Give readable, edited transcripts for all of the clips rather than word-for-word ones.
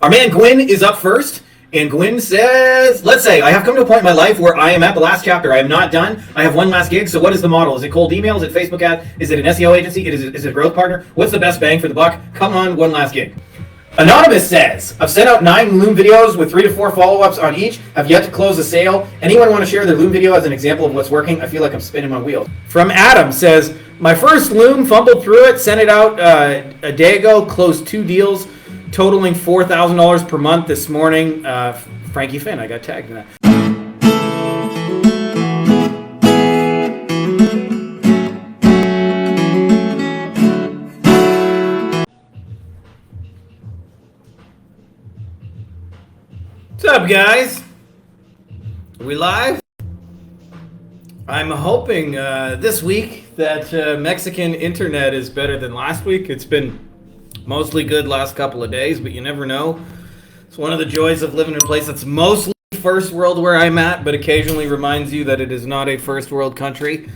Our man Gwyn is up first, and Gwyn says, let's say, I have come to a point in my life where I am at the last chapter. I am not done. I have one last gig, so what is the model? Is it cold email? Is it Facebook ad? Is it an SEO agency? Is it a growth partner? What's the best bang for the buck? Come on, one last gig. Anonymous says, I've sent out 9 Loom videos with 3 to 4 follow-ups on each. Have yet to close a sale. Anyone want to share their Loom video as an example of what's working? I feel like I'm spinning my wheels. From Adam says, my first Loom, fumbled through it, sent it out a day ago, closed 2 deals, totaling $4,000 per month this morning. Frankie Fihn, I got tagged in that. What's up, guys? Are we live? I'm hoping this week that Mexican internet is better than last week. It's been mostly good last couple of days, but you never know. It's one of the joys of living in a place that's mostly first world where I'm at, but occasionally reminds you that it is not a first world country.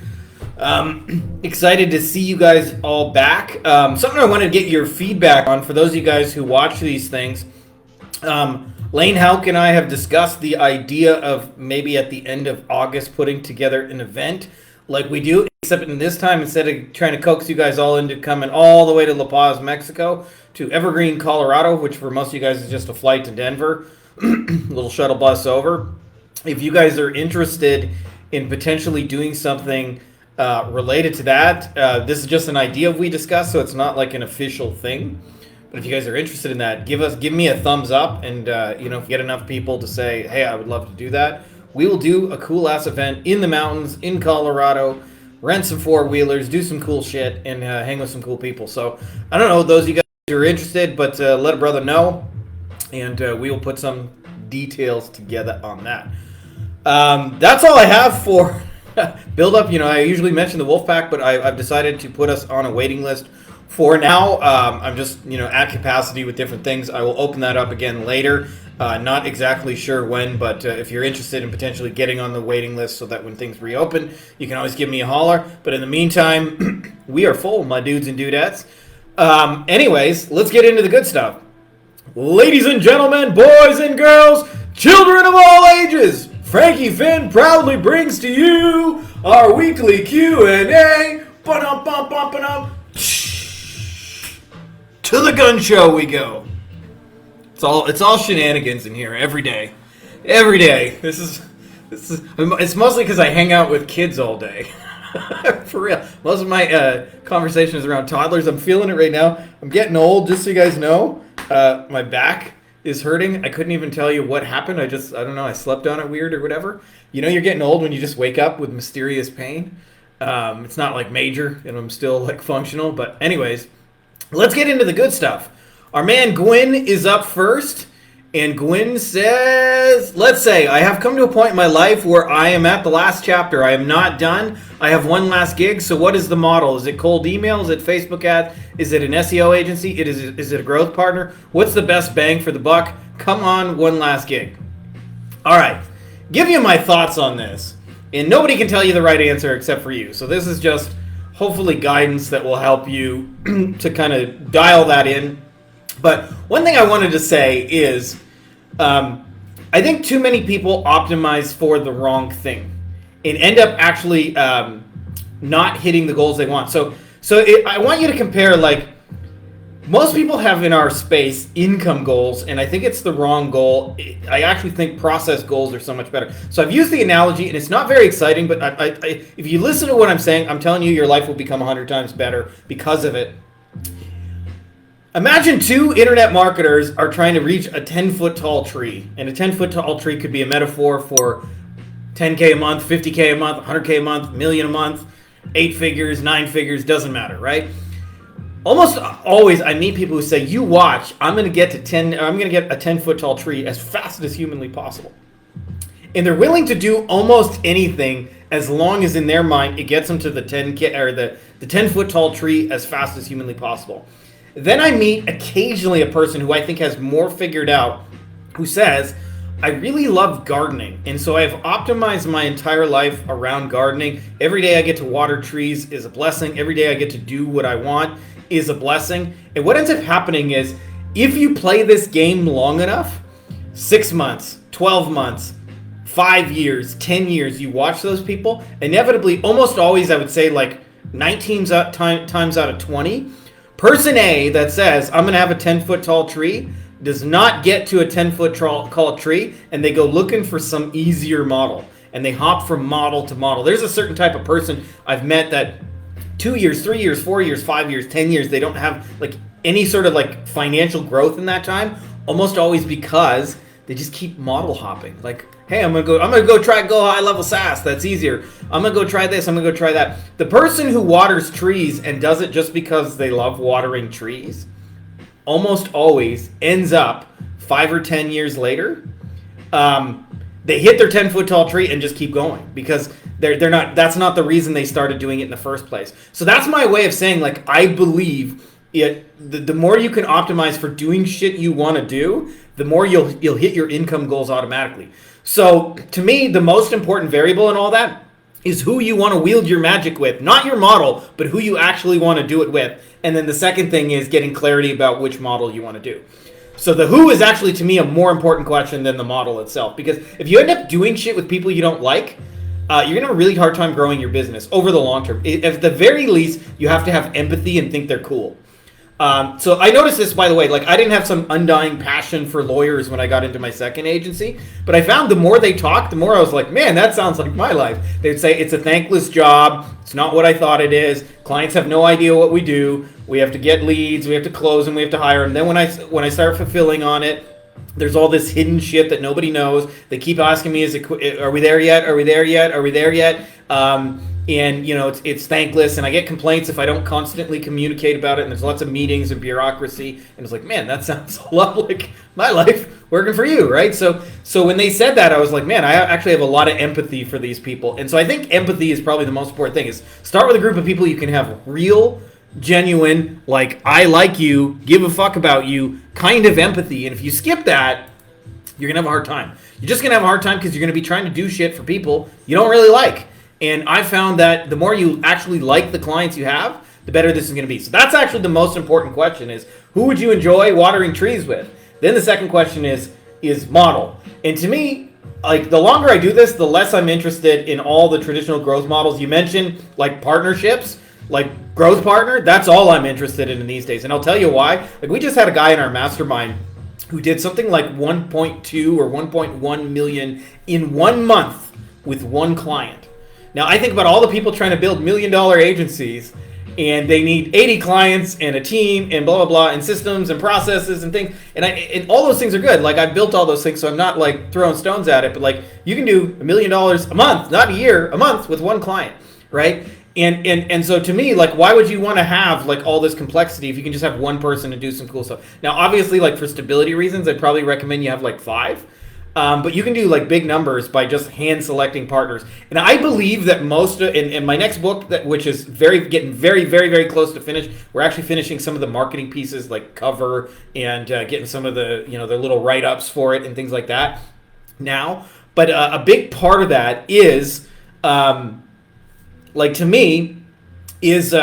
Excited to see you guys all back. Something I want to get your feedback on for those of you guys who watch these things. Lane Houck and I have discussed the idea of maybe at the end of August putting together an event like we do, except in this time, instead of trying to coax you guys all into coming all the way to La Paz, Mexico, to Evergreen, Colorado, which for most of you guys is just a flight to Denver, a little shuttle bus over. If you guys are interested in potentially doing something related to that, this is just an idea we discussed, so it's not like an official thing. But if you guys are interested in that, give me a thumbs up, and if you get enough people to say, hey, I would love to do that, we will do a cool ass event in the mountains in Colorado, rent some 4-wheelers, do some cool shit, and hang with some cool people. So I don't know those of you guys who are interested, but let a brother know, and we will put some details together on that. That's all I have for build up. I usually mention the Wolfpack, but I've decided to put us on a waiting list. For now, I'm just, at capacity with different things. I will open that up again later. Not exactly sure when, but if you're interested in potentially getting on the waiting list so that when things reopen, you can always give me a holler. But in the meantime, we are full, my dudes and dudettes. Anyways, let's get into the good stuff. Ladies and gentlemen, boys and girls, children of all ages, Frankie Fihn proudly brings to you our weekly Q&A. To the gun show we go. It's all shenanigans in here every day. Every day. This is it's mostly because I hang out with kids all day. For real. Most of my conversation is around toddlers. I'm feeling it right now. I'm getting old, just so you guys know. My back is hurting. I couldn't even tell you what happened. I don't know. I slept on it weird or whatever. You're getting old when you just wake up with mysterious pain. It's not like major, and I'm still like functional. But anyways, let's get into the good stuff. Our man Gwyn is up first, and Gwyn says, let's say, I have come to a point in my life where I am at the last chapter. I am not done. I have one last gig, so what is the model? Is it cold email? Is it Facebook ad? Is it an SEO agency? Is it a growth partner? What's the best bang for the buck? Come on, one last gig. All right, give you my thoughts on this. And nobody can tell you the right answer except for you. So this is just hopefully guidance that will help you to kind of dial that in. But one thing I wanted to say is I think too many people optimize for the wrong thing and end up actually not hitting the goals they want. So I want you to compare, like, most people have in our space income goals, and I think it's the wrong goal. I actually think process goals are so much better. So I've used the analogy, and it's not very exciting, but if you listen to what I'm saying, I'm telling you your life will become 100 times better because of it. Imagine 2 internet marketers are trying to reach a 10-foot tall tree, and a 10-foot tall tree could be a metaphor for 10K a month, 50K a month, 100K a month, million a month, 8 figures, 9 figures, doesn't matter, right? Almost always I meet people who say, you watch, I'm going to get a 10-foot tall tree as fast as humanly possible. And they're willing to do almost anything as long as in their mind it gets them to the 10K or the 10-foot tall tree as fast as humanly possible. Then I meet occasionally a person who I think has more figured out, who says, I really love gardening, and so I've optimized my entire life around gardening. Every day I get to water trees is a blessing. Every day I get to do what I want is a blessing. And what ends up happening is if you play this game long enough, 6 months, 12 months, 5 years, 10 years, you watch those people, inevitably, almost always, I would say like 19 times out of 20, person A that says, I'm going to have a 10-foot tall tree, does not get to a 10-foot tall tree, and they go looking for some easier model. And they hop from model to model. There's a certain type of person I've met that 2 years, 3 years, 4 years, 5 years, 10 years, they don't have like any sort of like financial growth in that time, almost always because they just keep model hopping. Like, hey, I'm gonna go try high level SAS. That's easier. I'm gonna go try this. I'm gonna go try that. The person who waters trees and does it just because they love watering trees, almost always ends up 5 or 10 years later. They hit their 10-foot tall tree and just keep going because they're not. That's not the reason they started doing it in the first place. So that's my way of saying, like, I believe it. The more you can optimize for doing shit you want to do, the more you'll hit your income goals automatically. So to me, the most important variable in all that is who you want to wield your magic with, not your model, but who you actually want to do it with. And then the second thing is getting clarity about which model you want to do. So the who is actually, to me, a more important question than the model itself. Because if you end up doing shit with people you don't like, you're going to have a really hard time growing your business over the long term. At the very least, you have to have empathy and think they're cool. So I noticed this, by the way, like I didn't have some undying passion for lawyers when I got into my second agency, but I found the more they talked, the more I was like, man, that sounds like my life. They'd say it's a thankless job. It's not what I thought it is. Clients have no idea what we do. We have to get leads. We have to close them. We have to hire them. Then when I start fulfilling on it, there's all this hidden shit that nobody knows. They keep asking me, are we there yet? Are we there yet? Are we there yet? And you know, it's thankless, and I get complaints if I don't constantly communicate about it, and there's lots of meetings and bureaucracy, and it's like, man, that sounds a lot like my life working for you, right? So when they said that, I was like, man, I actually have a lot of empathy for these people. And so I think empathy is probably the most important thing, is start with a group of people you can have real, genuine, like, I like you, give a fuck about you kind of empathy. And if you skip that, you're gonna have a hard time. You're just gonna have a hard time because you're gonna be trying to do shit for people you don't really like. And I found that the more you actually like the clients you have, the better this is going to be. So that's actually the most important question, is who would you enjoy watering trees with? Then the second question is model. And to me, like, the longer I do this, the less I'm interested in all the traditional growth models. You mentioned like partnerships, like growth partner. That's all I'm interested in these days. And I'll tell you why. Like, we just had a guy in our mastermind who did something like 1.2 or 1.1 million in 1 month with one client. Now, I think about all the people trying to build $1 million agencies, and they need 80 clients and a team and blah, blah, blah, and systems and processes and things. And all those things are good. Like, I've built all those things, so I'm not like throwing stones at it. But like, you can do $1 million a month, not a year, a month with one client, right? And so to me, like, why would you want to have like all this complexity if you can just have one person to do some cool stuff? Now, obviously, like for stability reasons, I'd probably recommend you have like 5. But you can do like big numbers by just hand selecting partners. And I believe that most in my next book, which is getting very, very, very close to finish, we're actually finishing some of the marketing pieces like cover and getting some of the, you know, the little write-ups for it and things like that now. But a big part of that is, like to me, is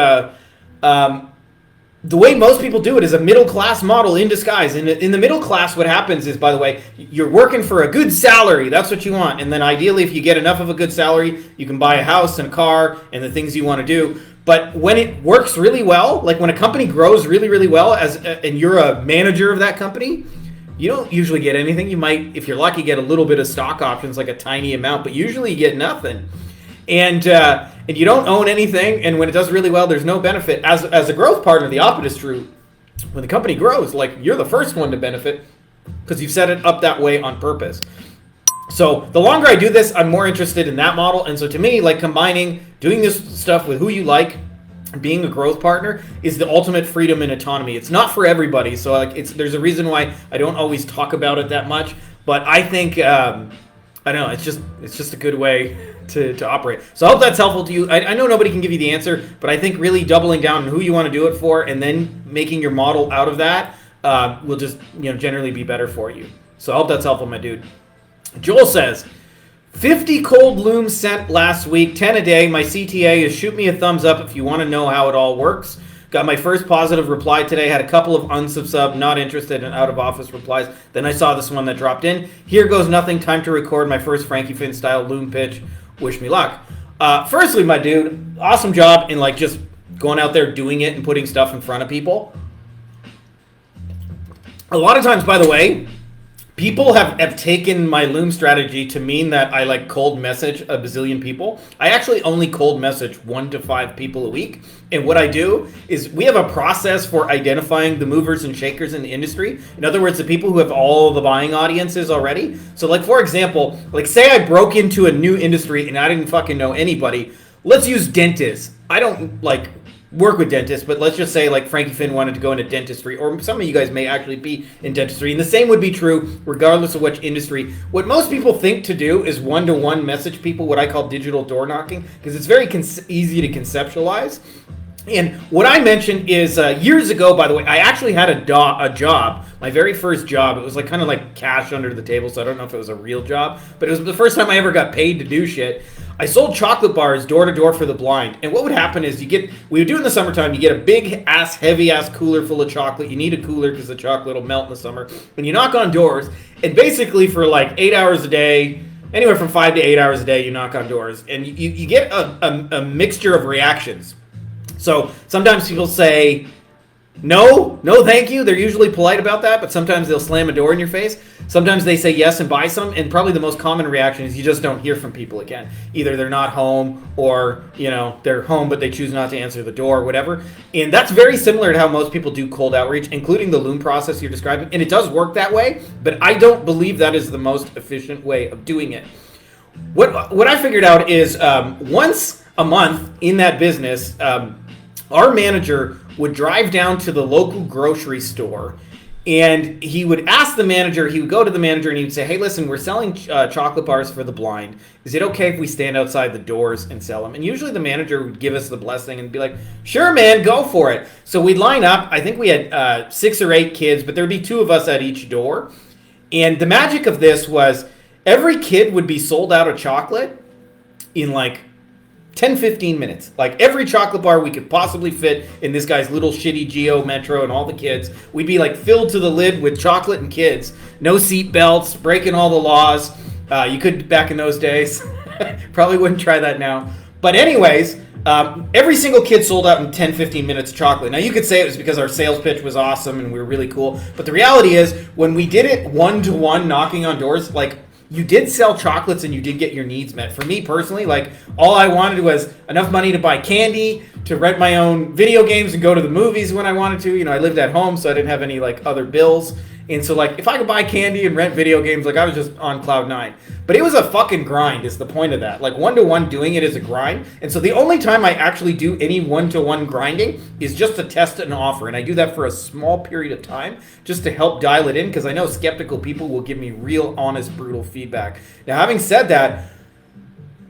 the way most people do it is a middle-class model in disguise. In the middle class, what happens is, by the way, you're working for a good salary. That's what you want. And then ideally, if you get enough of a good salary, you can buy a house and a car and the things you want to do. But when it works really well, like when a company grows really, really well, and you're a manager of that company, you don't usually get anything. You might, if you're lucky, get a little bit of stock options, like a tiny amount, but usually you get nothing. And you don't own anything, and when it does really well, there's no benefit. As a growth partner, the opposite is true. When the company grows, like, you're the first one to benefit because you've set it up that way on purpose. So the longer I do this, I'm more interested in that model. And so to me, like, doing this stuff with who you like, being a growth partner is the ultimate freedom and autonomy. It's not for everybody, so like there's a reason why I don't always talk about it that much. But I think I don't know, it's just a good way to operate. So I hope that's helpful to you. I know nobody can give you the answer, but I think really doubling down on who you want to do it for and then making your model out of that will just, you know, generally be better for you. So I hope that's helpful, my dude. Joel says, 50 cold looms sent last week, 10 a day. My CTA is shoot me a thumbs up if you want to know how it all works. Got my first positive reply today. Had a couple of unsub, not interested in out of office replies. Then I saw this one that dropped in. Here goes nothing. Time to record my first Frankie Fihn-style Loom Pitch. Wish me luck. Firstly, my dude, awesome job in like just going out there doing it and putting stuff in front of people. A lot of times, by the way, people have taken my Loom strategy to mean that I like cold message a bazillion people. I actually only cold message 1 to 5 people a week. And what I do is we have a process for identifying the movers and shakers in the industry. In other words, the people who have all the buying audiences already. So like, for example, like say I broke into a new industry and I didn't fucking know anybody. Let's use dentists. I don't like work with dentists, but let's just say like Frankie Fihn wanted to go into dentistry, or some of you guys may actually be in dentistry, and the same would be true regardless of which industry. What most people think to do is one-to-one message people, what I call digital door knocking, because it's very easy to conceptualize. And what I mentioned is years ago, by the way, I actually had a job, my very first job. It was like kind of like cash under the table, so I don't know if it was a real job, but it was the first time I ever got paid to do shit. I sold chocolate bars door to door for the blind. And what would happen is we would do in the summertime, you get a big ass, heavy ass cooler full of chocolate. You need a cooler because the chocolate will melt in the summer. And you knock on doors, and basically for like 8 hours a day, anywhere from 5 to 8 hours a day, you knock on doors. And you get a mixture of reactions. So sometimes people say, no, thank you. They're usually polite about that, but sometimes they'll slam a door in your face. Sometimes they say yes and buy some, and probably the most common reaction is you just don't hear from people again. Either they're not home, or they're home but they choose not to answer the door or whatever. And that's very similar to how most people do cold outreach, including the Loom process you're describing. And it does work that way, but I don't believe that is the most efficient way of doing it. What I figured out is once a month in that business, our manager would drive down to the local grocery store, and he would ask the manager, he would go to the manager and he would say, hey, listen, we're selling chocolate bars for the blind. Is it okay if we stand outside the doors and sell them? And usually the manager would give us the blessing and be like, sure, man, go for it. So we'd line up. I think we had 6 or 8 kids, but there'd be 2 of us at each door. And the magic of this was every kid would be sold out of chocolate in like 10-15 minutes. Like every chocolate bar we could possibly fit in this guy's little shitty Geo Metro and all the kids, we'd be like filled to the lid with chocolate and kids. No seat belts, breaking all the laws. You could back in those days. Probably wouldn't try that now. But anyways, every single kid sold out in 10-15 minutes of chocolate. Now you could say it was because our sales pitch was awesome and we were really cool. But the reality is when we did it one-to-one knocking on doors, like you did sell chocolates and you did get your needs met. For me personally, like all I wanted was enough money to buy candy, to rent my own video games and go to the movies when I wanted to. I lived at home, so I didn't have any like other bills. And so like if I could buy candy and rent video games, like I was just on cloud 9. But it was a fucking grind is the point of that. Like one-to-one doing it is a grind. And so the only time I actually do any one-to-one grinding is just to test an offer. And I do that for a small period of time just to help dial it in, because I know skeptical people will give me real, honest, brutal feedback. Now, having said that,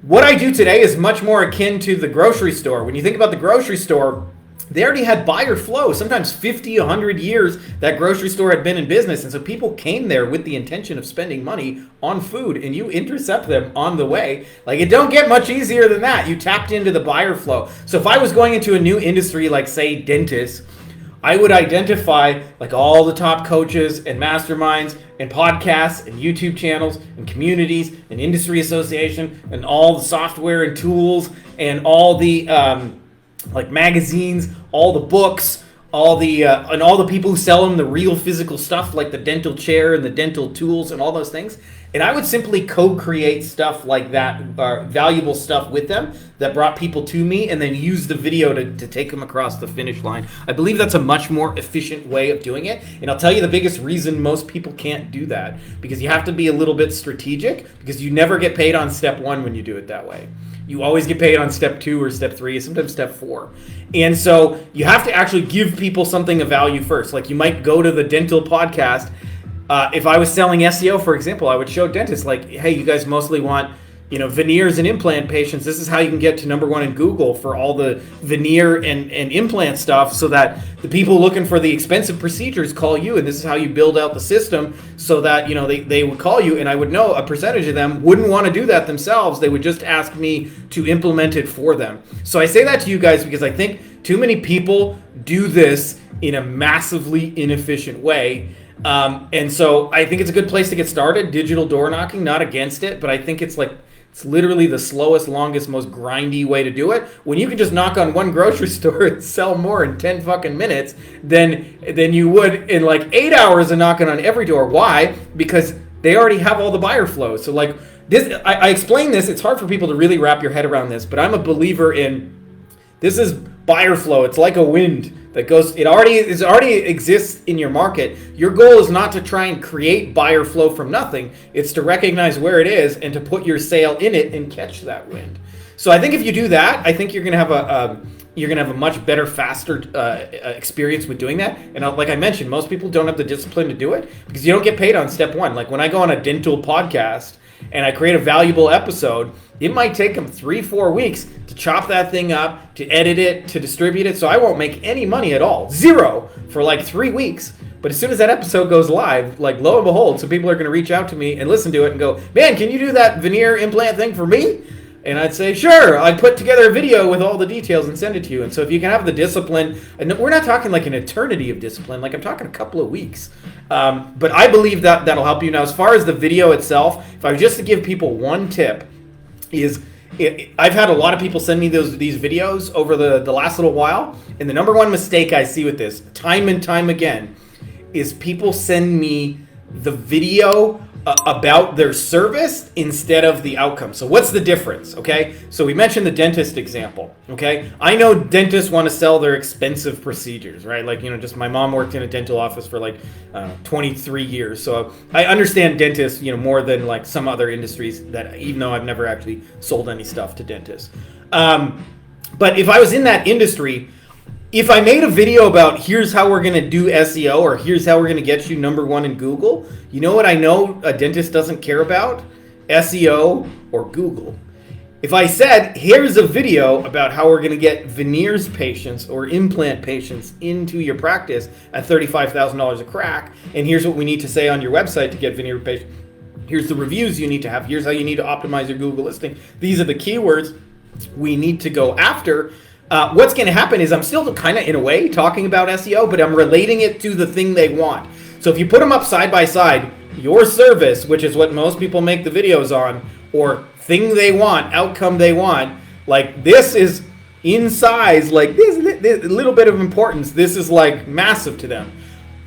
what I do today is much more akin to the grocery store. When you think about the grocery store, they already had buyer flow. Sometimes 50, 100 years that grocery store had been in business. And so people came there with the intention of spending money on food, and you intercept them on the way. Like, it don't get much easier than that. You tapped into the buyer flow. So if I was going into a new industry, like say dentists, I would identify like all the top coaches and masterminds and podcasts and YouTube channels and communities and industry association and all the software and tools and all the like magazines, all the books, all the and all the people who sell them the real physical stuff like the dental chair and the dental tools and all those things. And I would simply co-create stuff like that, valuable stuff with them that brought people to me, and then use the video to take them across the finish line. I believe that's a much more efficient way of doing it. And I'll tell you the biggest reason most people can't do that, because you have to be a little bit strategic, because you never get paid on step 1 when you do it that way. You always get paid on step 2 or step 3, sometimes step 4. And so you have to actually give people something of value first. Like you might go to the dental podcast. If I was selling SEO, for example, I would show dentists like, hey, you guys mostly want, veneers and implant patients. This is how you can get to #1 in Google for all the veneer and implant stuff, so that the people looking for the expensive procedures call you. And this is how you build out the system so that, they would call you. And I would know a percentage of them wouldn't want to do that themselves. They would just ask me to implement it for them. So I say that to you guys because I think Too many people do this in a massively inefficient way. And so I think it's a good place to get started. Digital door knocking, not against it, but I think it's literally the slowest, longest, most grindy way to do it. When you can just knock on one grocery store and sell more in 10 fucking minutes than you would in 8 hours of knocking on every door. Why? Because they already have all the buyer flows. So this, I explain this. It's hard for people to really wrap your head around this, but I'm a believer in this is buyer flow. It's like a wind that goes. It already exists in your market. Your goal is not to try and create buyer flow from nothing. It's to recognize where it is and to put your sale in it and catch that wind. So I think if you do that, I think you're gonna have a much better, faster experience with doing that. And like I mentioned, most people don't have the discipline to do it because you don't get paid on step one. Like when I go on a dental podcast and I create a valuable episode, it might take them 3-4 weeks to chop that thing up, to edit it, to distribute it. So I won't make any money at all. Zero for 3 weeks. But as soon as that episode goes live, lo and behold, some people are going to reach out to me and listen to it and go, man, can you do that veneer implant thing for me? And I'd say, sure. I'd put together a video with all the details and send it to you. And so if you can have the discipline, and we're not talking an eternity of discipline, I'm talking a couple of weeks. But I believe that that'll help you. Now, as far as the video itself, if I was just to give people one tip, I've had a lot of people send me these videos over the last little while, and the number one mistake I see with this, time and time again, is people send me the video about their service instead of the outcome. So what's the difference, okay? So we mentioned the dentist example, okay? I know dentists want to sell their expensive procedures, right? Just my mom worked in a dental office for 23 years. So I understand dentists, more than some other industries that, even though I've never actually sold any stuff to dentists. But if I was in that industry, if I made a video about here's how we're going to do SEO or here's how we're going to get you number one in Google, you know what I know a dentist doesn't care about? SEO or Google. If I said here's a video about how we're going to get veneers patients or implant patients into your practice at $35,000 a crack, and here's what we need to say on your website to get veneer patients, here's the reviews you need to have, here's how you need to optimize your Google listing, these are the keywords we need to go after. What's going to happen is I'm still kind of, in a way, talking about SEO, but I'm relating it to the thing they want. So if you put them up side by side, your service, which is what most people make the videos on, or thing they want, outcome they want, this is in size, this little bit of importance, this is massive to them.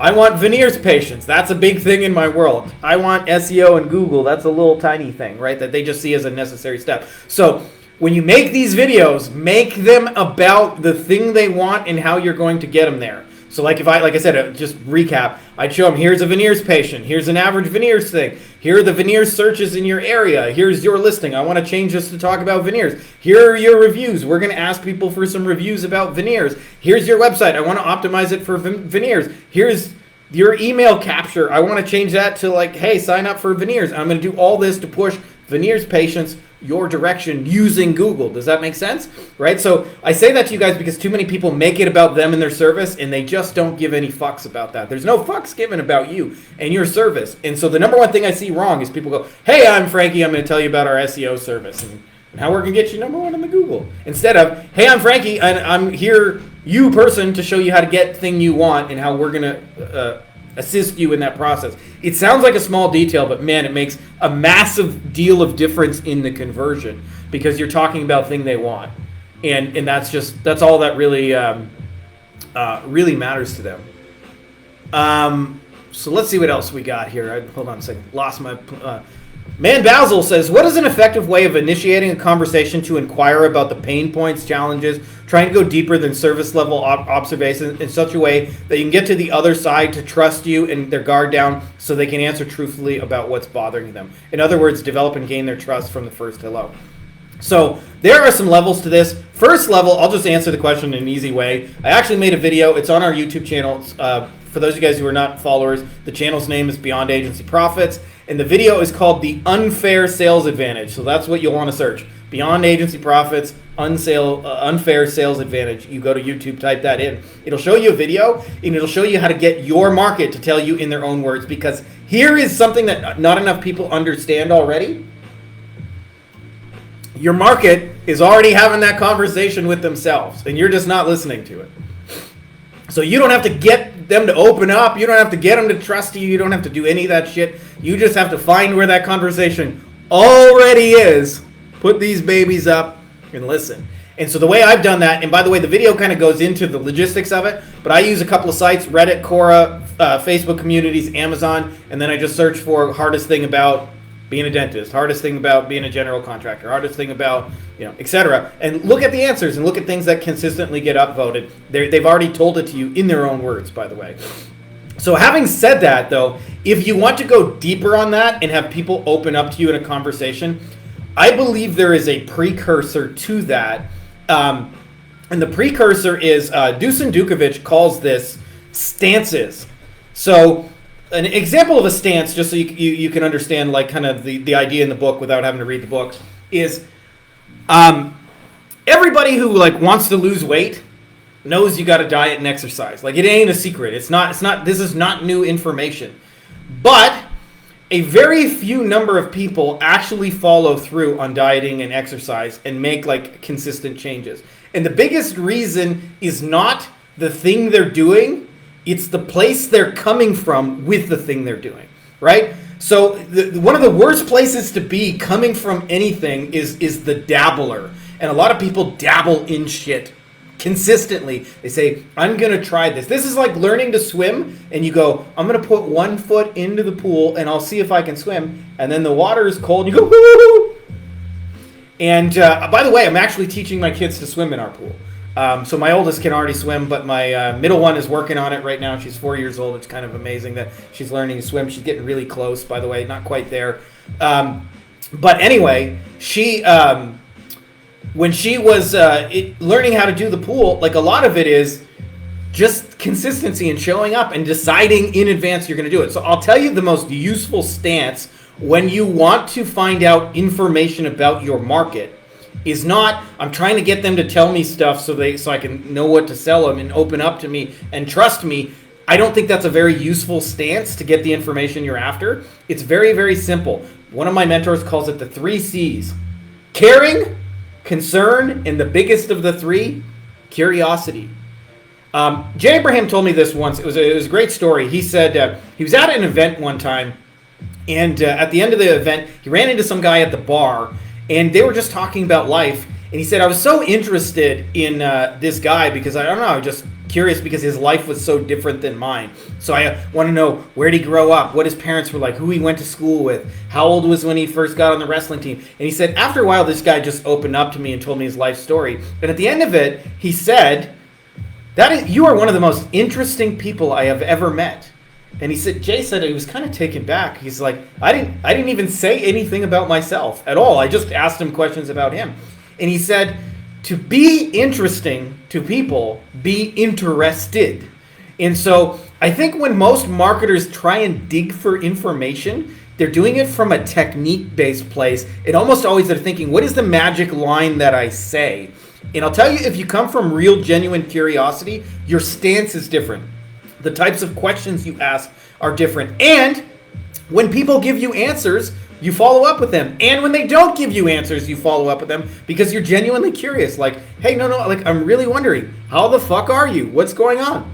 I want veneers patients. That's a big thing in my world. I want SEO and Google. That's a little tiny thing, right, that they just see as a necessary step. So when you make these videos, make them about the thing they want and how you're going to get them there. So like I said, just recap, I'd show them here's a veneers patient, here's an average veneers thing, here are the veneers searches in your area, here's your listing, I want to change this to talk about veneers, here are your reviews, we're going to ask people for some reviews about veneers, here's your website, I want to optimize it for veneers, here's your email capture, I want to change that to hey, sign up for veneers. I'm going to do all this to push veneers patients your direction using Google. Does that make sense? Right? So I say that to you guys because too many people make it about them and their service, and they just don't give any fucks about that. There's no fucks given about you and your service. And so the number one thing I see wrong is people go, hey, I'm Frankie, I'm going to tell you about our SEO service and how we're going to get you number one on the Google. Instead of, hey, I'm Frankie, and I'm here, you person, to show you how to get the thing you want and how we're going to assist you in that process. It sounds like a small detail, but man, it makes a massive deal of difference in the conversion because you're talking about thing they want, and that's all that really really matters to them. So let's see what else we got here. Hold on a second. Lost my. Man Basil says, what is an effective way of initiating a conversation to inquire about the pain points, challenges, trying to go deeper than surface level observations in such a way that you can get to the other side to trust you and their guard down so they can answer truthfully about what's bothering them? In other words, develop and gain their trust from the first hello. So there are some levels to this. First level, I'll just answer the question in an easy way. I actually made a video. It's on our YouTube channel. For those of you guys who are not followers, the channel's name is Beyond Agency Profits, and the video is called The Unfair Sales Advantage. So that's what you'll want to search. Beyond Agency Profits, Unfair Sales Advantage. You go to YouTube, type that in. It'll show you a video, and it'll show you how to get your market to tell you in their own words, because here is something that not enough people understand already. Your market is already having that conversation with themselves, and you're just not listening to it. So you don't have to get them to open up. You don't have to get them to trust you. You don't have to do any of that shit. You just have to find where that conversation already is, put these babies up, and listen. And so the way I've done that, and by the way, the video kind of goes into the logistics of it, but I use a couple of sites, Reddit, Quora, Facebook communities, Amazon, and then I just search for hardest thing about being a dentist, hardest thing about being a general contractor, hardest thing about, etc. And look at the answers and look at things that consistently get upvoted. They've already told it to you in their own words, by the way. So having said that, though, if you want to go deeper on that and have people open up to you in a conversation, I believe there is a precursor to that. And the precursor is Dusan Dukovic calls this stances. So an example of a stance, just so you can understand like kind of the idea in the book without having to read the books, is everybody who like wants to lose weight knows you got to diet and exercise. Like it ain't a secret. It's not. This is not new information. But a very few number of people actually follow through on dieting and exercise and make like consistent changes. And the biggest reason is not the thing they're doing, it's the place they're coming from with the thing they're doing, right? So one of the worst places to be coming from anything is the dabbler. And a lot of people dabble in shit consistently. They say, I'm going to try this. This is like learning to swim, and you go, I'm going to put 1 foot into the pool, and I'll see if I can swim. And then the water is cold, and you go, woo! And by the way, I'm actually teaching my kids to swim in our pool. So my oldest can already swim, but my middle one is working on it right now. She's 4 years old. It's kind of amazing that she's learning to swim. She's getting really close, by the way, not quite there. But anyway, she... when she was learning how to do the pool, like a lot of it is just consistency and showing up and deciding in advance you're going to do it. So I'll tell you the most useful stance when you want to find out information about your market is not, I'm trying to get them to tell me stuff so I can know what to sell them and open up to me and trust me. I don't think that's a very useful stance to get the information you're after. It's very, very simple. One of my mentors calls it the 3 C's. Caring, concern, and the biggest of the 3, curiosity. Jay Abraham told me this once. It was a great story. He said he was at an event one time, and at the end of the event, he ran into some guy at the bar, and they were just talking about life. And he said, I was so interested in this guy because I don't know, just curious because his life was so different than mine. So I want to know, where did he grow up, what his parents were like, who he went to school with, how old was when he first got on the wrestling team. And he said, after a while, this guy just opened up to me and told me his life story. And at the end of it, he said, you are one of the most interesting people I have ever met. And he said, Jay said he was kind of taken back. He's like, I didn't even say anything about myself at all. I just asked him questions about him. And he said, to be interesting to people, be interested. And so I think when most marketers try and dig for information, they're doing it from a technique-based place. And almost always they're thinking, what is the magic line that I say? And I'll tell you, if you come from real, genuine curiosity, your stance is different. The types of questions you ask are different. And when people give you answers, you follow up with them. And when they don't give you answers, you follow up with them because you're genuinely curious. Like, hey, no, like, I'm really wondering, how the fuck are you? What's going on?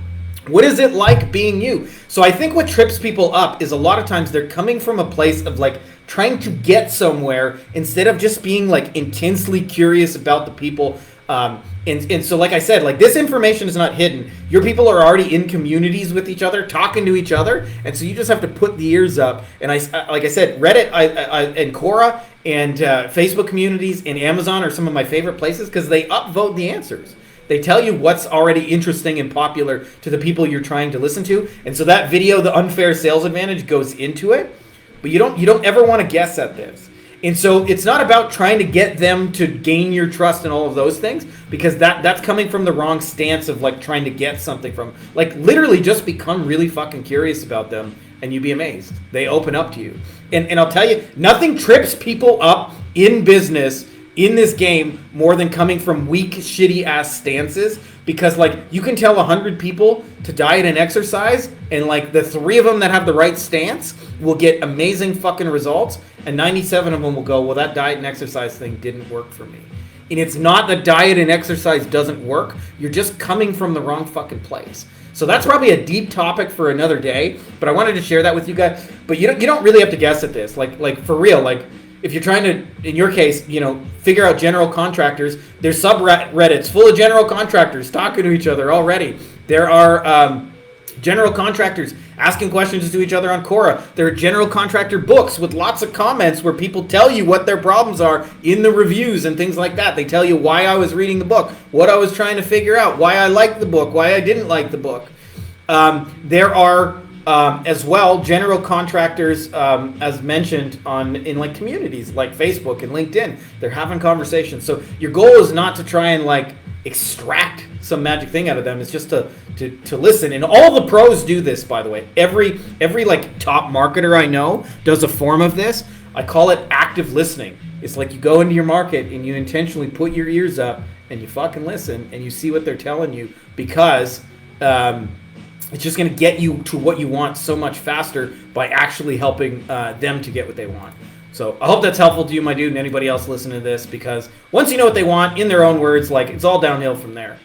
What is it like being you? So I think what trips people up is a lot of times they're coming from a place of like trying to get somewhere instead of just being like intensely curious about the people. And so like I said, like this information is not hidden. Your people are already in communities with each other, talking to each other. And so you just have to put the ears up. And like I said, Reddit and Quora and Facebook communities and Amazon are some of my favorite places because they upvote the answers. They tell you what's already interesting and popular to the people you're trying to listen to. And so that video, The Unfair Sales Advantage, goes into it. But you don't ever want to guess at this. And so it's not about trying to get them to gain your trust and all of those things, because that's coming from the wrong stance of like trying to get something from. Like literally just become really fucking curious about them and you'd be amazed. They open up to you. And I'll tell you, nothing trips people up in business in this game more than coming from weak, shitty ass stances, because like you can tell 100 people to diet and exercise and like the 3 of them that have the right stance will get amazing fucking results and 97 of them will go, well, that diet and exercise thing didn't work for me. And it's not that diet and exercise doesn't work. You're just coming from the wrong fucking place. So that's probably a deep topic for another day, but I wanted to share that with you guys. But you don't really have to guess at this. Like for real, like if you're trying to, in your case, figure out general contractors, there's subreddits full of general contractors talking to each other already. There are general contractors asking questions to each other on Quora. There are general contractor books with lots of comments where people tell you what their problems are in the reviews and things like that. They tell you why I was reading the book, what I was trying to figure out, why I liked the book, why I didn't like the book. There are as well general contractors, as mentioned in like communities like Facebook and LinkedIn. They're having conversations. So your goal is not to try and like extract some magic thing out of them. It's just to listen. And all the pros do this, by the way. Every like top marketer I know does a form of this. I call it active listening. It's like you go into your market and you intentionally put your ears up and you fucking listen and you see what they're telling you, because it's just going to get you to what you want so much faster by actually helping them to get what they want. So I hope that's helpful to you, my dude, and anybody else listening to this, because once you know what they want, in their own words, like it's all downhill from there.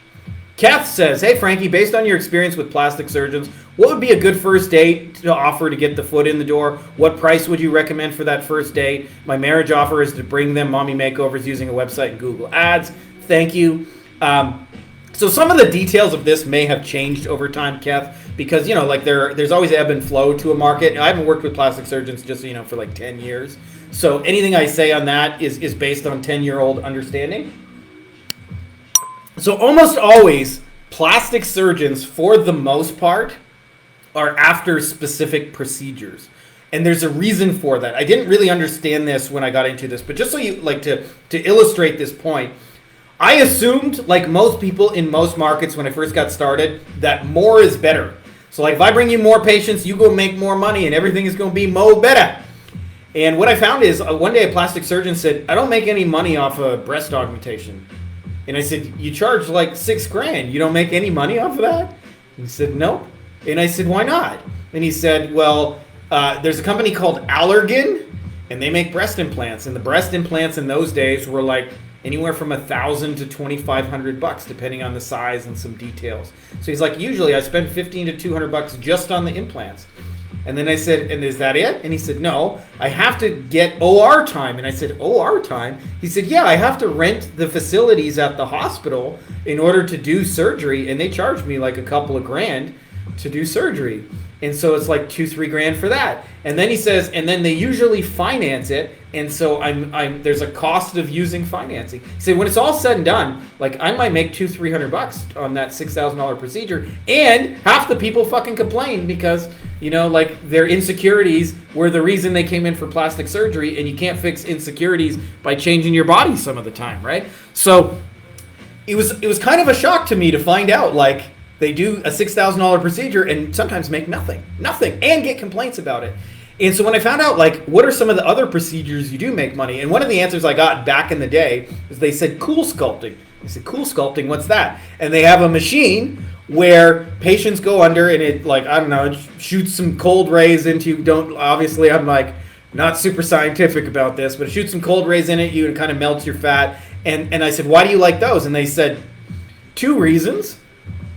Kath says, hey, Frankie, based on your experience with plastic surgeons, what would be a good first date to offer to get the foot in the door? What price would you recommend for that first date? My marriage offer is to bring them mommy makeovers using a website and Google Ads. Thank you. So some of the details of this may have changed over time, Kath, because, like there's always ebb and flow to a market. I haven't worked with plastic surgeons just, for like 10 years. So anything I say on that is based on 10-year-old understanding. So almost always, plastic surgeons, for the most part, are after specific procedures. And there's a reason for that. I didn't really understand this when I got into this, but just so you like to illustrate this point, I assumed, like most people in most markets when I first got started, that more is better. So like if I bring you more patients, you go make more money and everything is going to be mo better. And what I found is one day a plastic surgeon said, I don't make any money off of breast augmentation. And I said, you charge like $6,000. You don't make any money off of that? And he said, nope. And I said, why not? And he said, well, there's a company called Allergan, and they make breast implants. And the breast implants in those days were like anywhere from $1,000 to $2,500, depending on the size and some details. So he's like, usually I spend $1,500 to $200 just on the implants. And then I said, and is that it? And he said, no, I have to get OR time. And I said, OR time? He said, yeah, I have to rent the facilities at the hospital in order to do surgery. And they charge me like a couple of grand to do surgery. And so it's like $2-3 for that. And then he says, and then they usually finance it. And so there's a cost of using financing. He said, when it's all said and done, like I might make $200-300 on that $6,000 procedure. And half the people fucking complain because, like their insecurities were the reason they came in for plastic surgery, and you can't fix insecurities by changing your body some of the time, right? So it was kind of a shock to me to find out, like, they do a $6,000 procedure and sometimes make nothing, and get complaints about it. And so when I found out, like, what are some of the other procedures you do make money? And one of the answers I got back in the day is they said cool sculpting. I said, cool sculpting, what's that? And they have a machine where patients go under and it, like, I don't know, it shoots some cold rays into you. Obviously, I'm like not super scientific about this, but it shoots some cold rays in at you and kind of melts your fat. And I said, why do you like those? And they said, 2 reasons.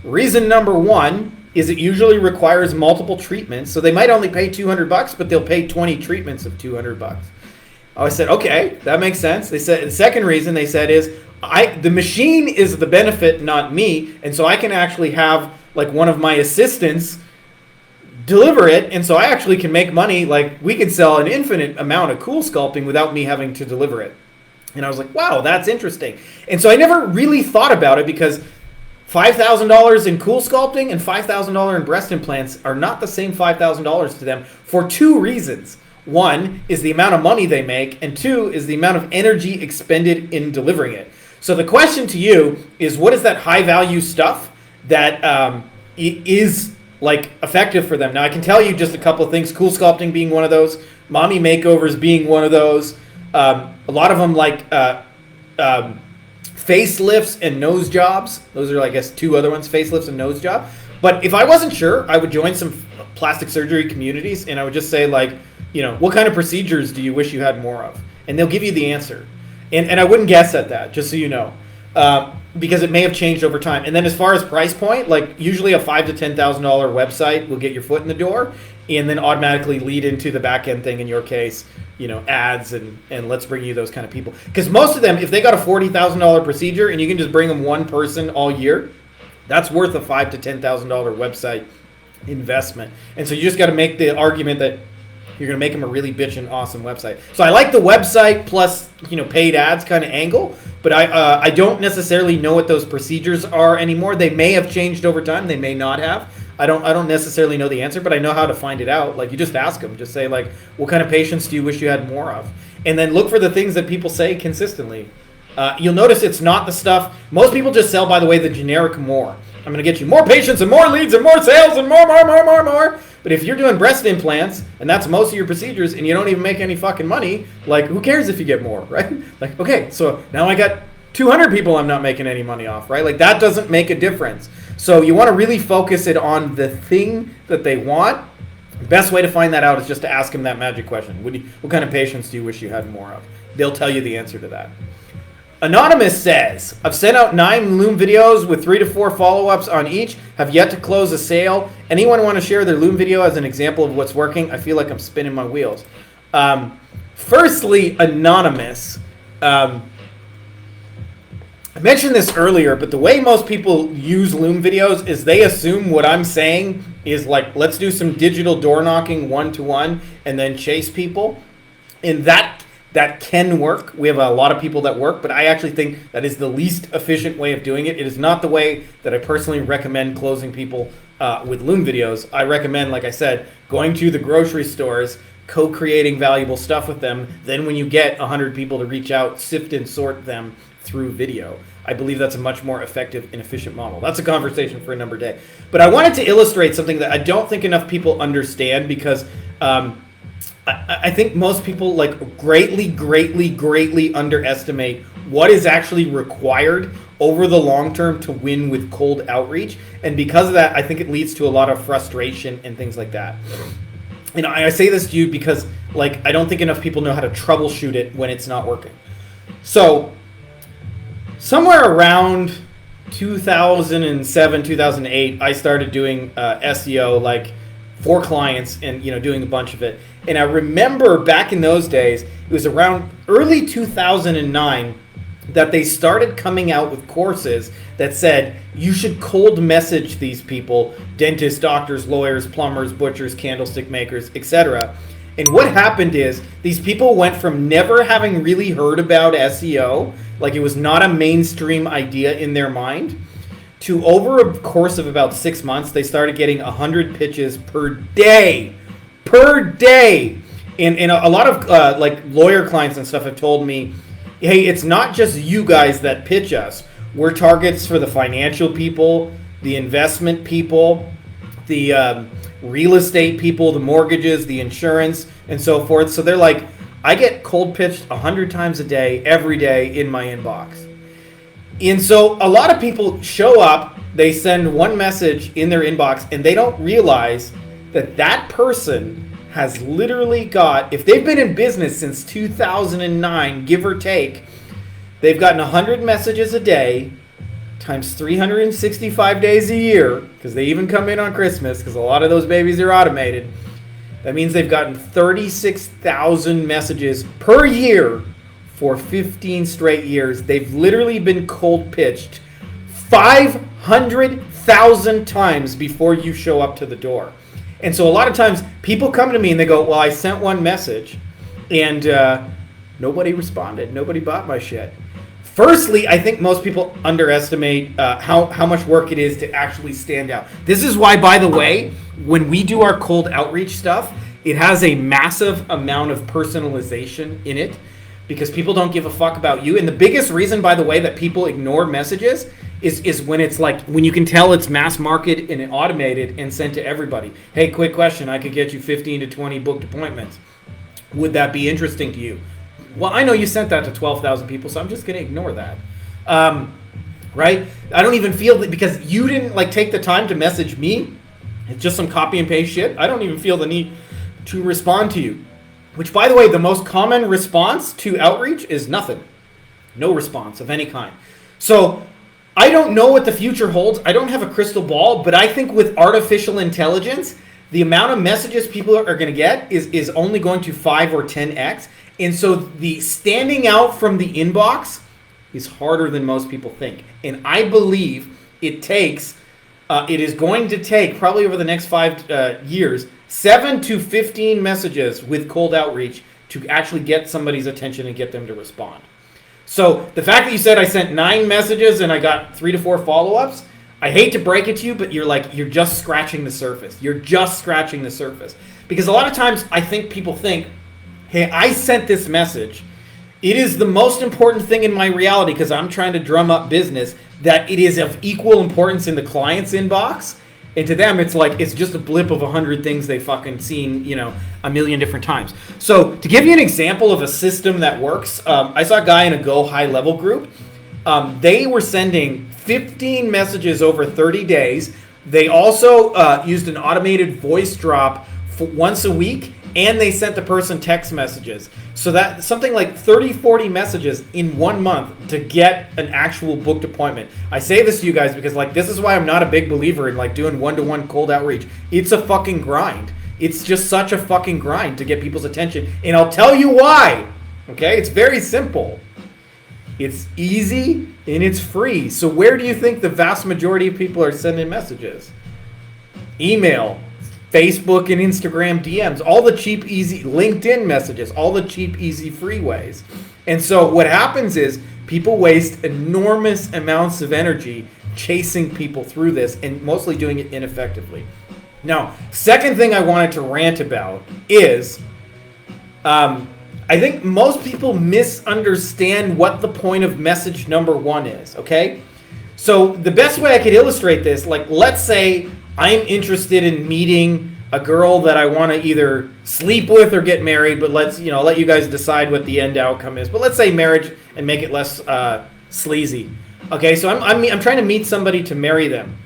Reason number 1 is it usually requires multiple treatments. So they might only pay $200, but they'll pay 20 treatments of $200. I said, okay, that makes sense. They said the second reason they said is the machine is the benefit, not me. And so I can actually have like one of my assistants deliver it. And so I actually can make money. Like we can sell an infinite amount of cool sculpting without me having to deliver it. And I was like, wow, that's interesting. And so I never really thought about it because $5,000 in cool sculpting and $5,000 in breast implants are not the same $5,000 to them for 2 reasons. 1 is the amount of money they make, and 2 is the amount of energy expended in delivering it. So the question to you is, what is that high value stuff that is like effective for them? Now I can tell you just a couple of things, cool sculpting being one of those, mommy makeovers being one of those, a lot of them like facelifts and nose jobs. Those are, I guess, 2 other ones, facelifts and nose job. But if I wasn't sure, I would join some plastic surgery communities and I would just say, like, what kind of procedures do you wish you had more of? And they'll give you the answer. And I wouldn't guess at that, just so you know, because it may have changed over time. And then as far as price point, like usually a $5,000 to $10,000 website will get your foot in the door, and then automatically lead into the back end thing. In your case, ads and let's bring you those kind of people. Because most of them, if they got a $40,000 procedure and you can just bring them one person all year, that's worth a $5,000 to $10,000 website investment. And so you just got to make the argument that you're going to make them a really bitchin' awesome website. So I like the website plus paid ads kind of angle, but I don't necessarily know what those procedures are anymore. They may have changed over time. They may not have. I don't necessarily know the answer, but I know how to find it out. Like, you just ask them. Just say, like, what kind of patients do you wish you had more of? And then look for the things that people say consistently. You'll notice it's not the stuff. Most people just sell, by the way, the generic more. I'm going to get you more patients and more leads and more sales and more. But if you're doing breast implants and that's most of your procedures and you don't even make any fucking money, like, who cares if you get more, right? Like, okay, so now I got 200 people I'm not making any money off, right? Like, that doesn't make a difference. So you want to really focus it on the thing that they want. The best way to find that out is just to ask them that magic question. What kind of patients do you wish you had more of? They'll tell you the answer to that. Anonymous says, I've sent out 9 Loom videos with 3 to 4 follow-ups on each. Have yet to close a sale. Anyone want to share their Loom video as an example of what's working? I feel like I'm spinning my wheels. Firstly, Anonymous. I mentioned this earlier, but the way most people use Loom videos is they assume what I'm saying is like, let's do some digital door knocking one-to-one and then chase people. And that can work. We have a lot of people that work, but I actually think that is the least efficient way of doing it. It is not the way that I personally recommend closing people with Loom videos. I recommend, like I said, going to the grocery stores, co-creating valuable stuff with them. Then when you get 100 people to reach out, sift and sort them through video. I believe that's a much more effective and efficient model. That's a conversation for another day. But I wanted to illustrate something that I don't think enough people understand, because I think most people greatly underestimate what is actually required over the long term to win with cold outreach. And because of that, I think it leads to a lot of frustration and things like that. And I say this to you because, like, I don't think enough people know how to troubleshoot it when it's not working. So somewhere around 2007, 2008, I started doing SEO, like, for clients and, doing a bunch of it. And I remember back in those days, it was around early 2009 that they started coming out with courses that said you should cold message these people: dentists, doctors, lawyers, plumbers, butchers, candlestick makers, etc. And what happened is these people went from never having really heard about SEO, like it was not a mainstream idea in their mind, to over a course of about 6 months, they started getting 100 pitches per day. And a lot of like lawyer clients and stuff have told me, hey, it's not just you guys that pitch us. We're targets for the financial people, the investment people, the real estate people, the mortgages, the insurance, and so forth. So they're like, I get cold pitched 100 times a day, every day in my inbox. And so a lot of people show up, they send one message in their inbox, and they don't realize that that person has literally got, if they've been in business since 2009, give or take, they've gotten 100 messages a day times 365 days a year, because they even come in on Christmas, because a lot of those babies are automated. That means they've gotten 36,000 messages per year for 15 straight years. They've literally been cold pitched 500,000 times before you show up to the door. And so a lot of times people come to me and they go, well, I sent one message and nobody responded. Nobody bought my shit. Firstly, I think most people underestimate how much work it is to actually stand out. This is why, by the way, when we do our cold outreach stuff, it has a massive amount of personalization in it, because people don't give a fuck about you. And the biggest reason, by the way, that people ignore messages is when it's like, when you can tell it's mass market and automated and sent to everybody. Hey, quick question. I could get you 15 to 20 booked appointments. Would that be interesting to you? Well, I know you sent that to 12,000 people, so I'm just going to ignore that. Right? I don't even feel that, because you didn't take the time to message me. It's just some copy and paste shit. I don't even feel the need to respond to you. Which, by the way, the most common response to outreach is nothing. No response of any kind. So I don't know what the future holds. I don't have a crystal ball, but I think with artificial intelligence, the amount of messages people are going to get is only going to 5 or 10x. And so the standing out from the inbox is harder than most people think. And I believe it is going to take probably over the next 5 years, 7 to 15 messages with cold outreach to actually get somebody's attention and get them to respond. So the fact that you said I sent 9 messages and I got 3 to 4 follow-ups, I hate to break it to you, but you're just scratching the surface. You're just scratching the surface. Because a lot of times I think people think, hey, I sent this message. It is the most important thing in my reality because I'm trying to drum up business, that it is of equal importance in the client's inbox. And to them, it's just a blip of 100 things they've fucking seen, a million different times. So to give you an example of a system that works, I saw a guy in a Go high level group. They were sending 15 messages over 30 days. They also used an automated voice drop for once a week, and they sent the person text messages. So that something like 30, 40 messages in 1 month to get an actual booked appointment. I say this to you guys because this is why I'm not a big believer in doing one-to-one cold outreach. It's a fucking grind. It's just such a fucking grind to get people's attention. And I'll tell you why. Okay? It's very simple. It's easy and it's free. So where do you think the vast majority of people are sending messages? Email, Facebook and Instagram DMs, all the cheap, easy LinkedIn messages, all the cheap, easy, free ways. And so what happens is people waste enormous amounts of energy chasing people through this and mostly doing it ineffectively. Now, second thing I wanted to rant about is I think most people misunderstand what the point of message number 1 is, okay? So the best way I could illustrate this, let's say I'm interested in meeting a girl that I want to either sleep with or get married, but let you guys decide what the end outcome is. But let's say marriage and make it less sleazy. Okay, so I'm trying to meet somebody to marry them.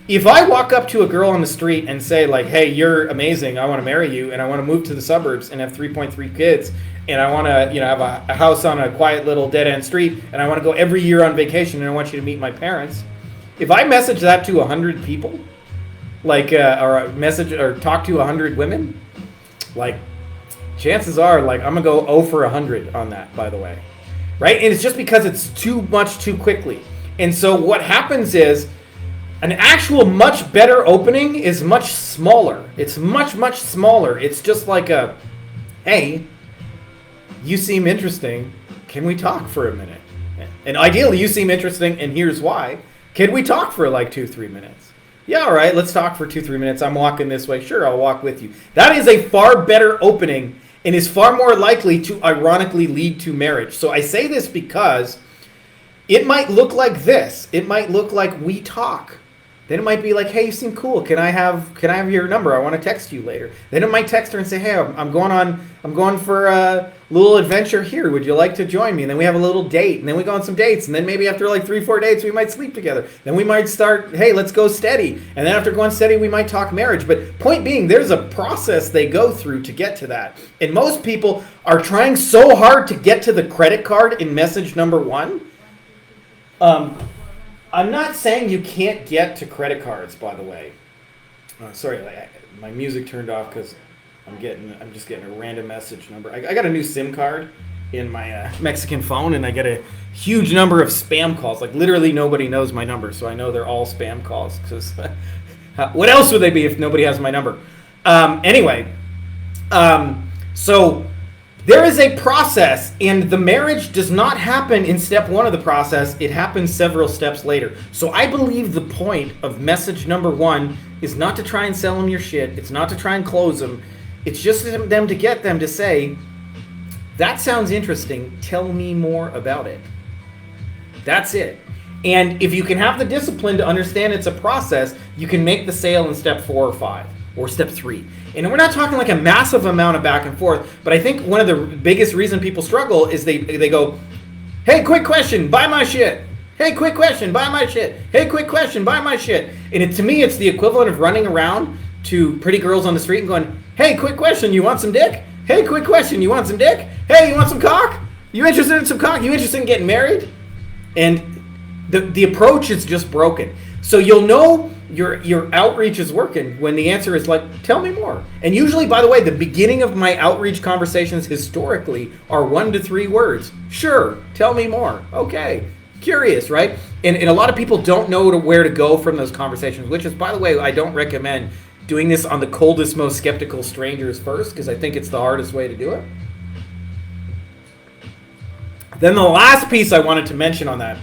If I walk up to a girl on the street and say hey, you're amazing, I want to marry you, and I want to move to the suburbs and have 3.3 kids, and I want to have a house on a quiet little dead end street, and I want to go every year on vacation, and I want you to meet my parents. If I message that to 100 people, or message or talk to 100 women, chances are I'm gonna go 0 for 100 on that, by the way, right? And it's just because it's too much too quickly. And so what happens is an actual much better opening is much smaller. It's much smaller. It's just hey, you seem interesting. Can we talk for a minute? And ideally, you seem interesting, and here's why. Can we talk for 2-3 minutes? Yeah, all right, let's talk for 2-3 minutes. I'm walking this way. Sure, I'll walk with you. That is a far better opening and is far more likely to ironically lead to marriage. So I say this because it might look like this. It might look like we talk. Then it might be hey, you seem cool. Can I have your number? I want to text you later. Then it might text her and say, hey, I'm going for a little adventure here. Would you like to join me? And then we have a little date, and then we go on some dates, and then maybe after 3-4 dates, we might sleep together. Then we might start, hey, let's go steady. And then after going steady, we might talk marriage. But point being, there's a process they go through to get to that. And most people are trying so hard to get to the credit card in message number 1. I'm not saying you can't get to credit cards, by the way. Sorry, my music turned off because I'm just getting a random message number. I got a new SIM card in my Mexican phone, and I get a huge number of spam calls. Literally nobody knows my number, so I know they're all spam calls. Because what else would they be if nobody has my number? So there is a process, and the marriage does not happen in step 1 of the process. It happens several steps later. So I believe the point of message number 1 is not to try and sell them your shit. It's not to try and close them. It's just them to get them to say, that sounds interesting. Tell me more about it. That's it. And if you can have the discipline to understand it's a process, you can make the sale in step 4 or 5 or step 3. And we're not talking a massive amount of back and forth, but I think one of the biggest reason people struggle is they go, hey, quick question, buy my shit. Hey, quick question, buy my shit. Hey, quick question, buy my shit. And to me, it's the equivalent of running around to pretty girls on the street and going, hey, quick question, you want some dick? Hey, quick question, you want some dick? Hey, you want some cock? You interested in some cock? You interested in getting married? And the approach is just broken. So you'll know your outreach is working when the answer is like, tell me more. And usually, by the way, the beginning of my outreach conversations historically are 1 to 3 words. Sure, tell me more. Okay, curious, right? And a lot of people don't know where to go from those conversations, which is, by the way, I don't recommend doing this on the coldest, most skeptical strangers first, because I think it's the hardest way to do it. Then the last piece I wanted to mention on that,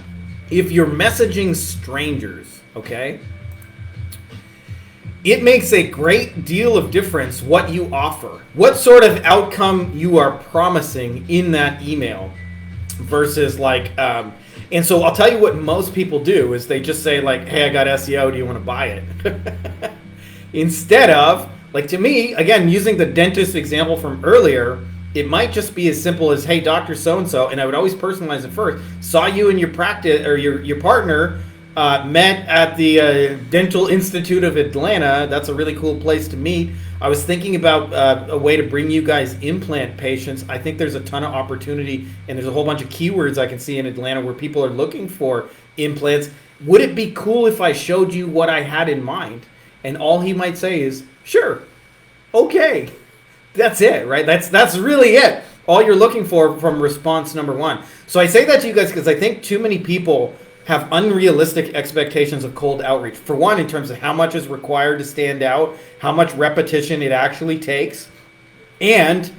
if you're messaging strangers, okay, it makes a great deal of difference what you offer, what sort of outcome you are promising in that email versus like, and so I'll tell you what most people do is they just say like, hey, I got SEO, do you want to buy it? Instead of, like, to me, again, using the dentist example from earlier, it might just be as simple as, hey, Dr. So-and-so, and I would always personalize it first, saw you and your practice, or your partner met at the Dental Institute of Atlanta. That's a really cool place to meet. I was thinking about a way to bring you guys implant patients. I think there's a ton of opportunity, and there's a whole bunch of keywords I can see in Atlanta where people are looking for implants. Would it be cool if I showed you what I had in mind? And all he might say is, sure, okay. That's it, right? That's really it. All you're looking for from response number 1. So I say that to you guys because I think too many people have unrealistic expectations of cold outreach. For one, in terms of how much is required to stand out, how much repetition it actually takes, and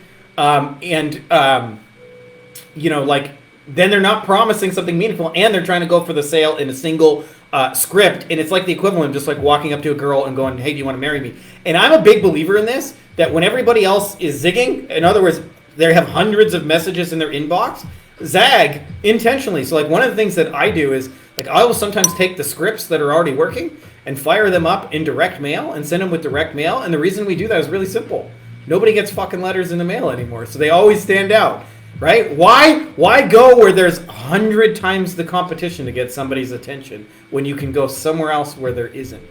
you know, like, then they're not promising something meaningful, and they're trying to go for the sale in a single script, and it's like the equivalent of just like walking up to a girl and going, hey, do you want to marry me? And I'm a big believer in this, that when everybody else is zigging, in other words, they have hundreds of messages in their inbox, zag intentionally. So like one of the things that I do is, like, I will sometimes take the scripts that are already working and fire them up in direct mail and send them with direct mail. And the reason we do that is really simple. Nobody gets fucking letters in the mail anymore, so they always stand out. Right? Why go where there's 100 times the competition to get somebody's attention when you can go somewhere else where there isn't?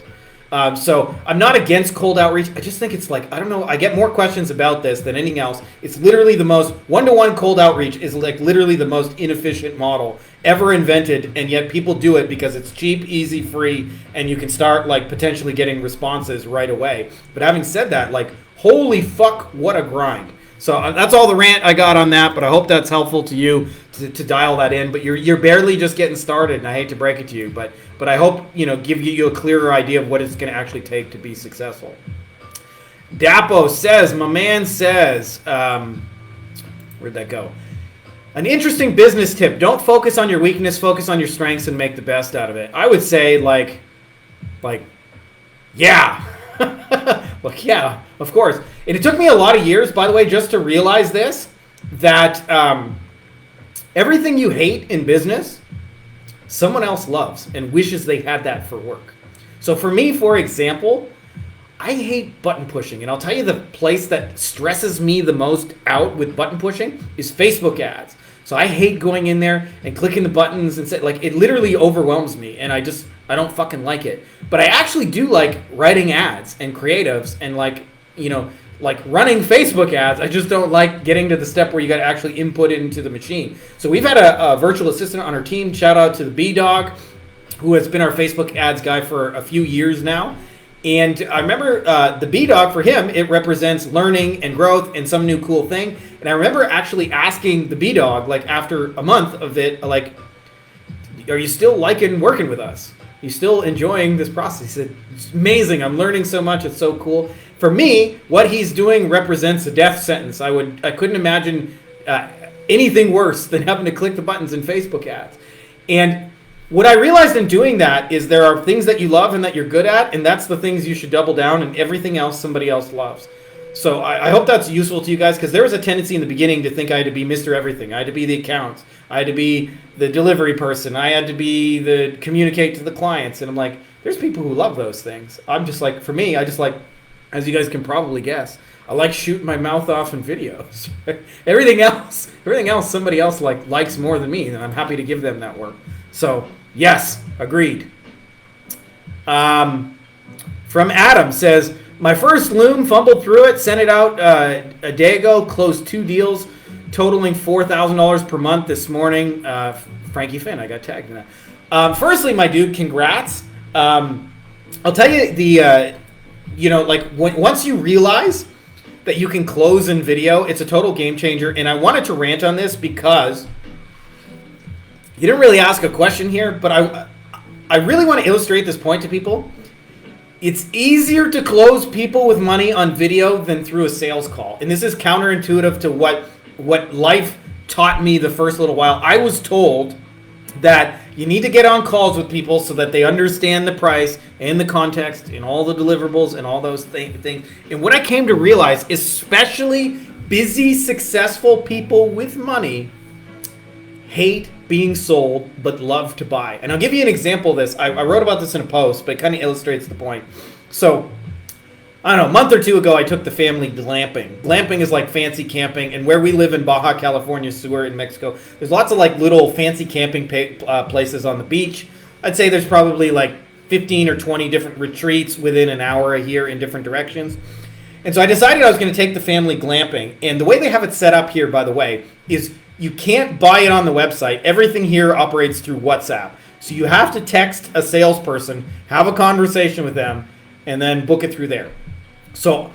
So I'm not against cold outreach. I just think it's like, I don't know, I get more questions about this than anything else. It's literally the most, one-to-one cold outreach is like literally the most inefficient model ever invented, and yet people do it because it's cheap, easy, free, and you can start like potentially getting responses right away. But having said that, like, holy fuck, what a grind. So that's all the rant I got on that, but I hope that's helpful to you to dial that in. But you're barely just getting started, and I hate to break it to you, but I hope, you know, give you a clearer idea of what it's going to actually take to be successful. Dapo says, my man says, where'd that go? An interesting business tip: don't focus on your weakness, focus on your strengths, and make the best out of it. I would say like, yeah. Look, yeah, of course. And it took me a lot of years, by the way, just to realize this, that everything you hate in business, someone else loves and wishes they had that for work. So for me, for example, I hate button pushing. And I'll tell you, the place that stresses me the most out with button pushing is Facebook ads. So I hate going in there and clicking the buttons and say, like, it literally overwhelms me, and I don't fucking like it. But I actually do like writing ads and creatives and, like, you know, like running Facebook ads. I just don't like getting to the step where you got to actually input it into the machine. So we've had a virtual assistant on our team. Shout out to the B-Dog, who has been our Facebook ads guy for a few years now. And I remember the B-Dog, for him, it represents learning and growth and some new cool thing. And I remember actually asking the B-Dog, like, after a month of it, like, are you still liking working with us? You still enjoying this process? He said, it's amazing. I'm learning so much. It's so cool. For me, what he's doing represents a death sentence. I couldn't imagine anything worse than having to click the buttons in Facebook ads. And what I realized in doing that is there are things that you love and that you're good at, and that's the things you should double down, and everything else somebody else loves. So I hope that's useful to you guys, because there was a tendency in the beginning to think I had to be Mr. Everything. I had to be the accounts. I had to be the delivery person. I had to be the communicate to the clients. And I'm like, there's people who love those things. I'm just like, for me, I just like, as you guys can probably guess, I like shooting my mouth off in videos. everything else somebody else likes more than me, and I'm happy to give them that work. So, yes, agreed. From Adam says, my first loom, fumbled through it, sent it out a day ago, closed 2 deals, totaling $4,000 per month this morning. Frankie Fihn, I got tagged in that. Firstly, my dude, congrats. I'll tell you once you realize that you can close in video, it's a total game changer. And I wanted to rant on this because you didn't really ask a question here, but I really want to illustrate this point to people. It's easier to close people with money on video than through a sales call. And this is counterintuitive to what life taught me the first little while. I was told that you need to get on calls with people so that they understand the price and the context and all the deliverables and all those things. And what I came to realize, especially busy, successful people with money, hate being sold but love to buy. And I'll give you an example of this. I wrote about this in a post, but it kind of illustrates the point. So, I don't know, a month or two ago, I took the family glamping. Glamping is like fancy camping, and where we live in Baja California, Sur in Mexico, there's lots of like little fancy camping places on the beach. I'd say there's probably like 15 or 20 different retreats within an hour here in different directions. And so I decided I was going to take the family glamping. And the way they have it set up here, by the way, is you can't buy it on the website. Everything here operates through WhatsApp. So you have to text a salesperson, have a conversation with them, and then book it through there. So,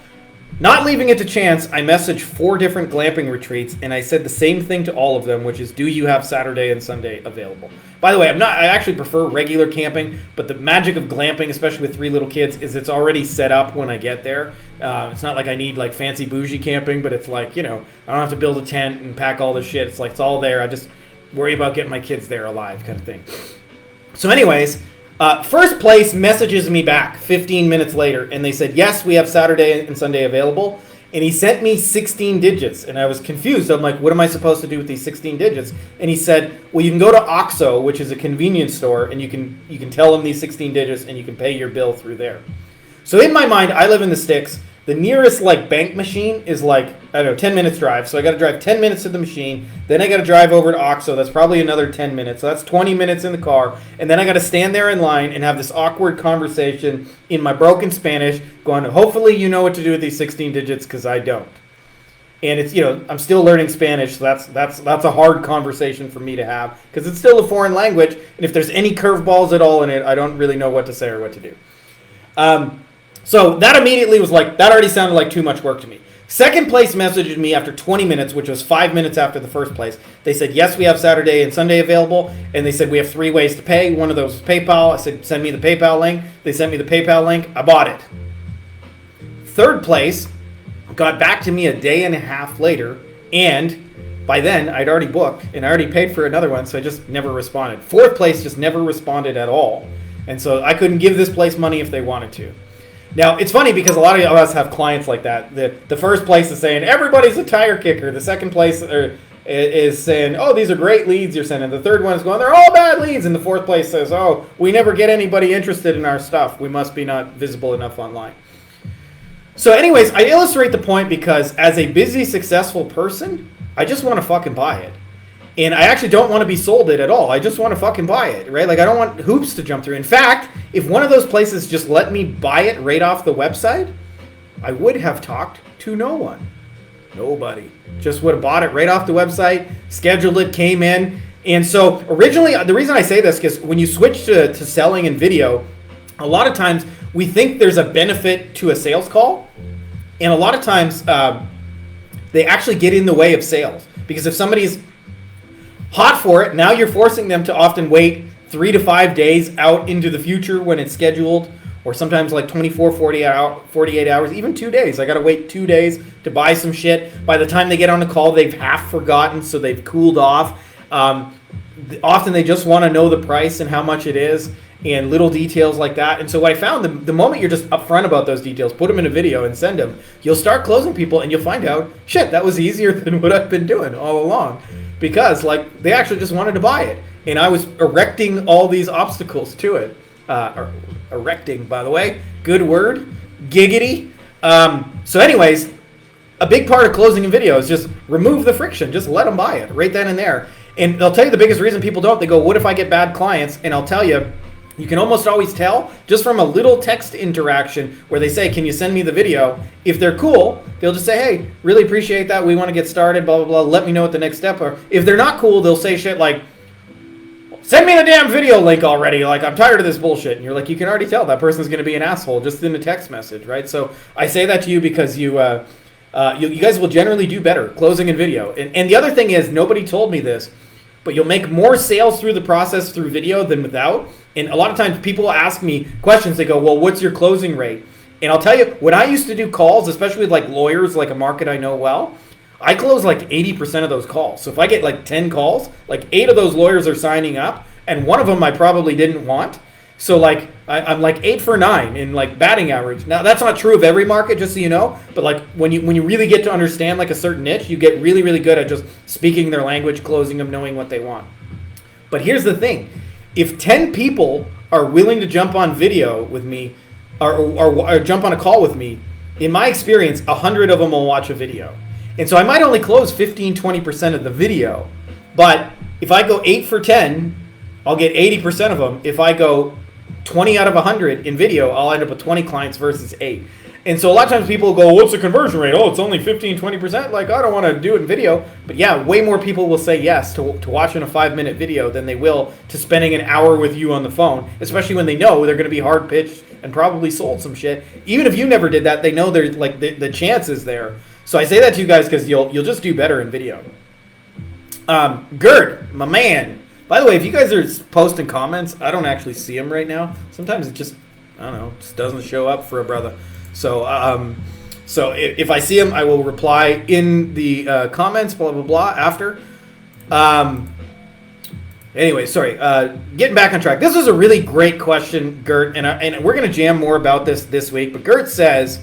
not leaving it to chance, I messaged 4 different glamping retreats, and I said the same thing to all of them, which is, do you have Saturday and Sunday available? By the way, I actually prefer regular camping, but the magic of glamping, especially with 3 little kids, is it's already set up when I get there. It's not like I need like fancy bougie camping, but it's like, I don't have to build a tent and pack all this shit. It's like, it's all there. I just worry about getting my kids there alive kind of thing. So anyways, First Place messages me back 15 minutes later, and they said, yes, we have Saturday and Sunday available. And he sent me 16 digits, and I was confused. I'm like, what am I supposed to do with these 16 digits? And he said, well, you can go to OXXO, which is a convenience store, and you can tell them these 16 digits, and you can pay your bill through there. So in my mind, I live in the sticks. The nearest like bank machine is like, I don't know, 10 minutes drive. So I got to drive 10 minutes to the machine. Then I got to drive over to OXXO. That's probably another 10 minutes. So that's 20 minutes in the car. And then I got to stand there in line and have this awkward conversation in my broken Spanish going, hopefully you know what to do with these 16 digits because I don't. And it's, I'm still learning Spanish. So that's a hard conversation for me to have because it's still a foreign language. And if there's any curveballs at all in it, I don't really know what to say or what to do. So that immediately was like, that already sounded like too much work to me. Second Place messaged me after 20 minutes, which was 5 minutes after the First Place. They said, yes, we have Saturday and Sunday available. And they said, we have 3 ways to pay. One of those was PayPal. I said, send me the PayPal link. They sent me the PayPal link. I bought it. Third Place got back to me a day and a half later. And by then, I'd already booked. And I already paid for another one, so I just never responded. Fourth Place just never responded at all. And so I couldn't give this place money if they wanted to. Now, it's funny because a lot of us have clients like that. The First Place is saying, everybody's a tire kicker. The Second Place is saying, oh, these are great leads you're sending. The third one is going, they're all bad leads. And the Fourth Place says, oh, we never get anybody interested in our stuff. We must be not visible enough online. So anyways, I illustrate the point because as a busy, successful person, I just want to fucking buy it. And I actually don't want to be sold it at all. I just want to fucking buy it, right? Like, I don't want hoops to jump through. In fact, if one of those places just let me buy it right off the website, I would have talked to no one. Nobody. Just would have bought it right off the website, scheduled it, came in. And so originally, the reason I say this is because when you switch to selling in video, a lot of times we think there's a benefit to a sales call. And a lot of times they actually get in the way of sales. Because if somebody's hot for it, now you're forcing them to often wait 3 to 5 days out into the future when it's scheduled, or sometimes like 24, 48 hours, even 2 days. I got to wait 2 days to buy some shit. By the time they get on the call, they've half forgotten, so they've cooled off. Often they just want to know the price and how much it is and little details like that. And so what I found, the moment you're just upfront about those details, put them in a video and send them, you'll start closing people and you'll find out, shit, that was easier than what I've been doing all along. Because like they actually just wanted to buy it. And I was erecting all these obstacles to it. Erecting, by the way, good word, giggity. So anyways, a big part of closing a video is just remove the friction. Just let them buy it right then and there. And they'll tell you the biggest reason people don't. They go, what if I get bad clients? And I'll tell you, You can almost always tell just from a little text interaction where they say, can you send me the video? If they're cool, they'll just say, hey, really appreciate that. We want to get started, blah, blah, blah. Let me know what the next step are. If they're not cool, they'll say shit like, send me the damn video link already. Like, I'm tired of this bullshit. And you're like, you can already tell that person's going to be an asshole just in a text message, right? So I say that to you because you guys will generally do better closing in video. And the other thing is, nobody told me this, but you'll make more sales through the process through video than without. And a lot of times people ask me questions. They go, well, what's your closing rate? And I'll tell you, when I used to do calls, especially with like lawyers, like a market I know well, I close like 80% of those calls. So if I get like 10 calls, like 8 of those lawyers are signing up, and one of them I probably didn't want. So like I'm like 8 for 9 in like batting average. Now that's not true of every market, just so you know. But like when you really get to understand like a certain niche, you get really, really good at just speaking their language, closing them, knowing what they want. But here's the thing: if 10 people are willing to jump on video with me, or jump on a call with me, in my experience, 100 of them will watch a video. And so I might only close 15, 20% of the video, but if I go 8 for 10, I'll get 80% of them. If I go 20 out of 100 in video, I'll end up with 20 clients versus 8. And so a lot of times people go, what's the conversion rate? Oh, it's only 15, 20%. Like, I don't want to do it in video. But yeah, way more people will say yes to watching a 5-minute video than they will to spending an hour with you on the phone, especially when they know they're going to be hard pitched and probably sold some shit. Even if you never did that, they know there's like the chance is there. So I say that to you guys because you'll just do better in video. Gert, my man. By the way, if you guys are posting comments, I don't actually see them right now. Sometimes it just, I don't know, just doesn't show up for a brother. So if I see them, I will reply in the comments, blah, blah, blah, after. Anyway, sorry. Getting back on track. This was a really great question, Gert, and we're going to jam more about this week. But Gert says,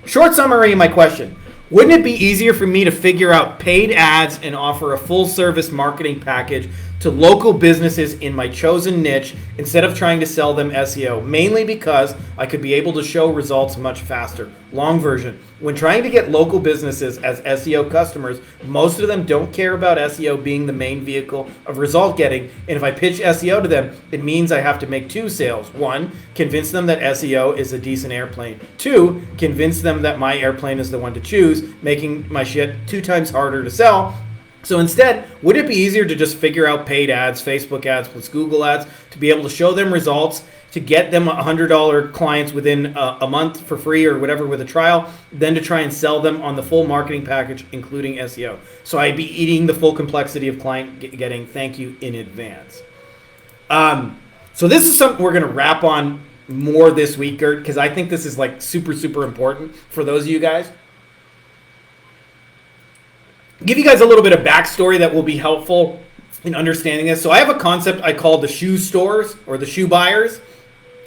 short summary of my question. Wouldn't it be easier for me to figure out paid ads and offer a full-service marketing package to local businesses in my chosen niche instead of trying to sell them SEO, mainly because I could be able to show results much faster? Long version. When trying to get local businesses as SEO customers, most of them don't care about SEO being the main vehicle of result getting, and if I pitch SEO to them, it means I have to make 2 sales. 1, convince them that SEO is a decent airplane. 2, convince them that my airplane is the one to choose, making my shit 2 times harder to sell. So instead, would it be easier to just figure out paid ads, Facebook ads plus Google ads, to be able to show them results, to get them $100 clients within a month for free or whatever with a trial, then to try and sell them on the full marketing package, including SEO? So I'd be eating the full complexity of client getting. Thank you in advance. So this is something we're going to wrap on more this week, Gert, because I think this is like super, super important for those of you guys. Give you guys a little bit of backstory that will be helpful in understanding this. So I have a concept I call the shoe stores or the shoe buyers,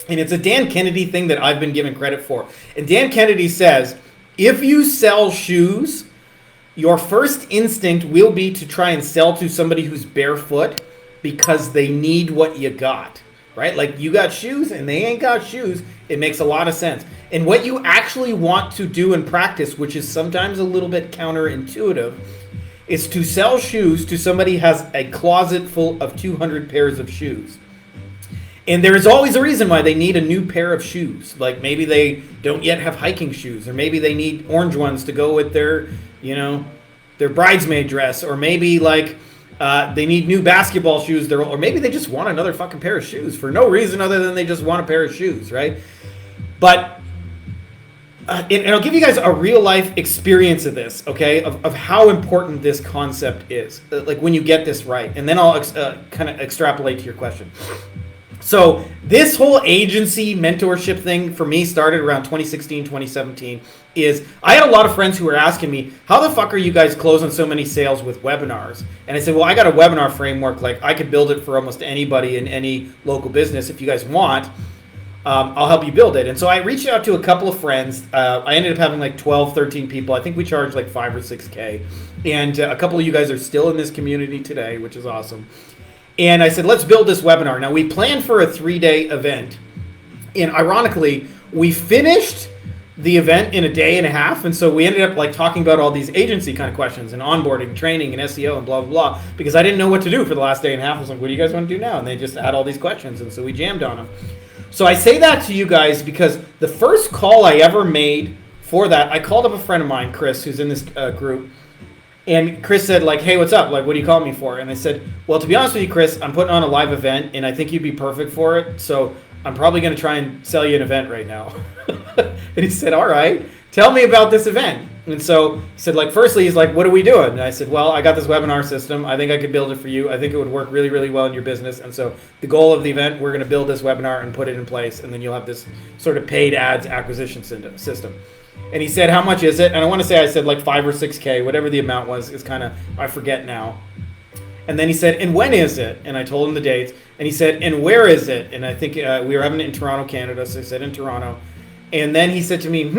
and it's a Dan Kennedy thing that I've been given credit for. And Dan Kennedy says, if you sell shoes, your first instinct will be to try and sell to somebody who's barefoot because they need what you got, right? Like you got shoes and they ain't got shoes. It makes a lot of sense. And what you actually want to do in practice, which is sometimes a little bit counterintuitive, is to sell shoes to somebody who has a closet full of 200 pairs of shoes. And there is always a reason why they need a new pair of shoes. Like maybe they don't yet have hiking shoes, or maybe they need orange ones to go with their, their bridesmaid dress, or maybe like they need new basketball shoes, or maybe they just want another fucking pair of shoes for no reason other than they just want a pair of shoes, right? But and I'll give you guys a real life experience of this, okay, of how important this concept is, like when you get this right. And then I'll kind of extrapolate to your question. So this whole agency mentorship thing for me started around 2016, 2017. I had a lot of friends who were asking me, how the fuck are you guys closing so many sales with webinars? And I said, well, I got a webinar framework. Like I could build it for almost anybody in any local business if you guys want. I'll help you build it. And so I reached out to a couple of friends. I ended up having like 12, 13 people. I think we charged like $5 or $6K. And a couple of you guys are still in this community today, which is awesome. And I said, let's build this webinar. Now, we planned for a 3-day event. And ironically, we finished the event in a day and a half. And so we ended up like talking about all these agency kind of questions and onboarding, training, and SEO and blah, blah, blah, because I didn't know what to do for the last day and a half. I was like, what do you guys want to do now? And they just had all these questions. And so we jammed on them. So I say that to you guys because the first call I ever made for that, I called up a friend of mine, Chris, who's in this group. And Chris said, like, hey, what's up? Like, what are you calling me for? And I said, well, to be honest with you, Chris, I'm putting on a live event, and I think you'd be perfect for it. So I'm probably going to try and sell you an event right now. And he said, all right, tell me about this event. And so he said, like, firstly, he's like, what are we doing? And I said, well, I got this webinar system. I think I could build it for you. I think it would work really, really well in your business. And so the goal of the event, we're going to build this webinar and put it in place. And then you'll have this sort of paid ads acquisition system. And he said, how much is it? And I want to say I said like 5 or 6K, whatever the amount was, is kind of, I forget now. And then he said, and when is it? And I told him the dates. And he said, and where is it? And I think we were having it in Toronto, Canada. So I said, in Toronto. And then he said to me,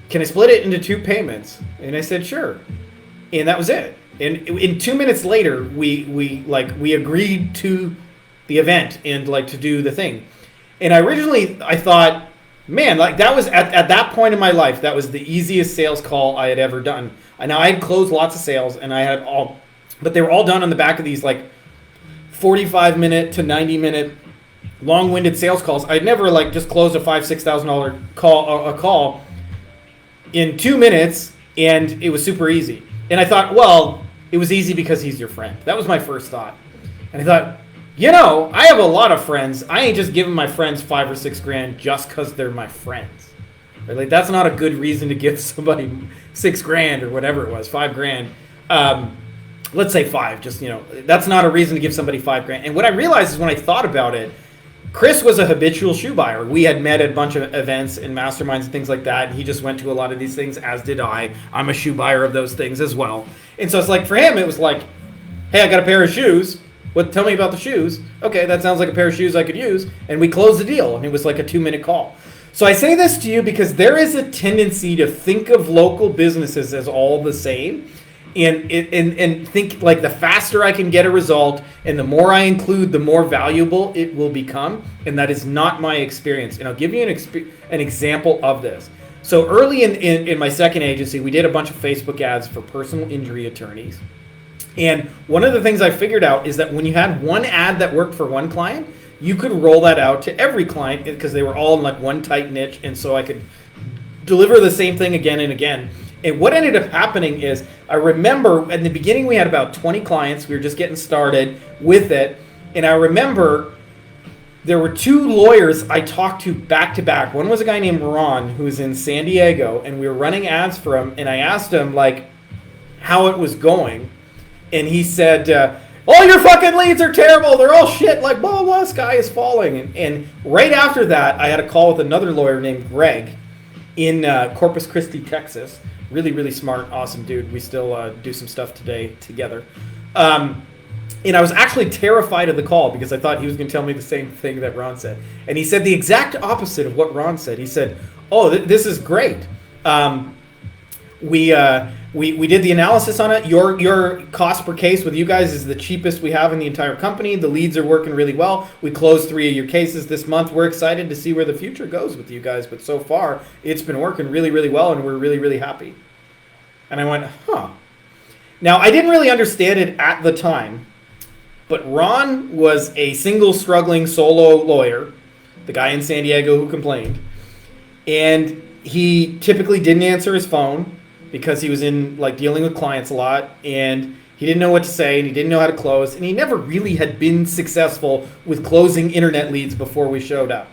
can I split it into 2 payments? And I said, sure. And that was it. And in 2 minutes later, we agreed to the event and like to do the thing. And I thought, man, like that was at that point in my life, that was the easiest sales call I had ever done. Now I had closed lots of sales and I had all, but they were all done on the back of these like 45-minute to 90-minute long-winded sales calls. I'd never like just closed a $5,000-$6,000 call in 2 minutes, and it was super easy. And I thought, well, it was easy because he's your friend. That was my first thought. And I thought, you know, I have a lot of friends. I ain't just giving my friends $5 or $6 grand just because they're my friends. Right? Like that's not a good reason to give somebody $6 grand or whatever it was, $5 grand. Let's say 5. Just that's not a reason to give somebody $5 grand. And what I realized is when I thought about it, Chris was a habitual shoe buyer. We had met at a bunch of events and masterminds and things like that. And he just went to a lot of these things, as did I. I'm a shoe buyer of those things as well. And so it's like for him, it was like, hey, I got a pair of shoes. Tell me about the shoes. Okay, that sounds like a pair of shoes I could use. And we closed the deal. And it was like a 2-minute call. So I say this to you because there is a tendency to think of local businesses as all the same. And think like the faster I can get a result and the more I include, the more valuable it will become. And that is not my experience. And I'll give you an example of this. So early in my second agency, we did a bunch of Facebook ads for personal injury attorneys. And one of the things I figured out is that when you had one ad that worked for one client, you could roll that out to every client because they were all in like one tight niche. And so I could deliver the same thing again and again. And what ended up happening is, I remember in the beginning we had about 20 clients. We were just getting started with it. And I remember there were 2 lawyers I talked to back to back. One was a guy named Ron who was in San Diego, and we were running ads for him. And I asked him like how it was going. And he said, all your fucking leads are terrible. They're all shit. Like, blah, blah, sky is falling. And right after that, I had a call with another lawyer named Greg in Corpus Christi, Texas. Really, really smart, awesome dude. We still do some stuff today together. And I was actually terrified of the call because I thought he was going to tell me the same thing that Ron said. And he said the exact opposite of what Ron said. He said, oh, this is great. We did the analysis on it. Your cost per case with you guys is the cheapest we have in the entire company. The leads are working really well. We closed 3 of your cases this month. We're excited to see where the future goes with you guys. But so far, it's been working really, really well, and we're really, really happy. And I went, huh. Now, I didn't really understand it at the time, but Ron was a single struggling solo lawyer, the guy in San Diego who complained. And he typically didn't answer his phone because he was in like dealing with clients a lot, and he didn't know what to say, and he didn't know how to close, and he never really had been successful with closing internet leads before we showed up.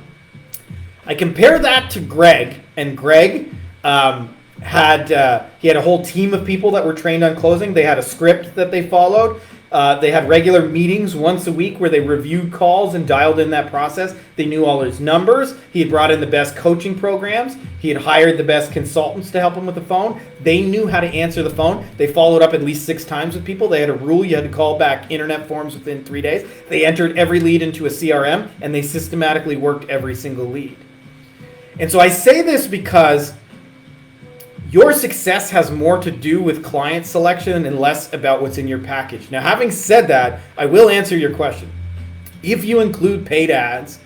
I compare that to Greg, and Greg had a whole team of people that were trained on closing. They had a script that they followed. They had regular meetings once a week where they reviewed calls and dialed in that process. They knew all his numbers. He had brought in the best coaching programs. He had hired the best consultants to help him with the phone. They knew how to answer the phone. They followed up at least 6 times with people. They had a rule you had to call back internet forms within 3 days. They entered every lead into a CRM, and they systematically worked every single lead. And so I say this because your success has more to do with client selection and less about what's in your package. Now, having said that, I will answer your question. If you include paid ads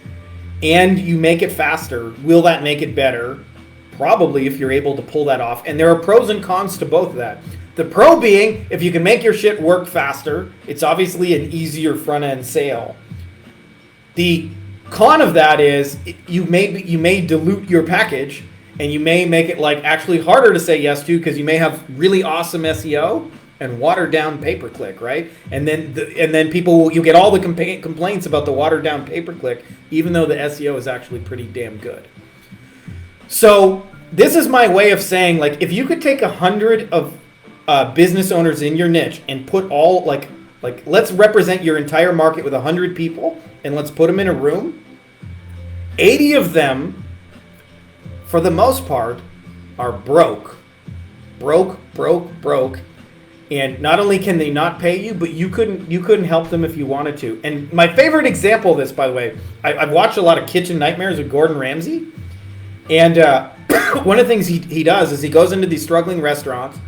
and you make it faster, will that make it better? Probably, if you're able to pull that off. And there are pros and cons to both of that. The pro being, if you can make your shit work faster, it's obviously an easier front end sale. The con of that is you may dilute your package, and you may make it like actually harder to say yes to, because you may have really awesome SEO and watered down pay-per-click, right? And then people you get all the complaints about the watered down pay-per-click, even though the SEO is actually pretty damn good. So this is my way of saying, like, if you could take 100 of business owners in your niche and put all like let's represent your entire market with 100 people, and let's put them in a room. 80 of them, for the most part, are broke. And not only can they not pay you, but you couldn't help them if you wanted to. And my favorite example of this, by the way, I've watched a lot of Kitchen Nightmares with Gordon Ramsay. And one of the things he does is he goes into these struggling restaurants,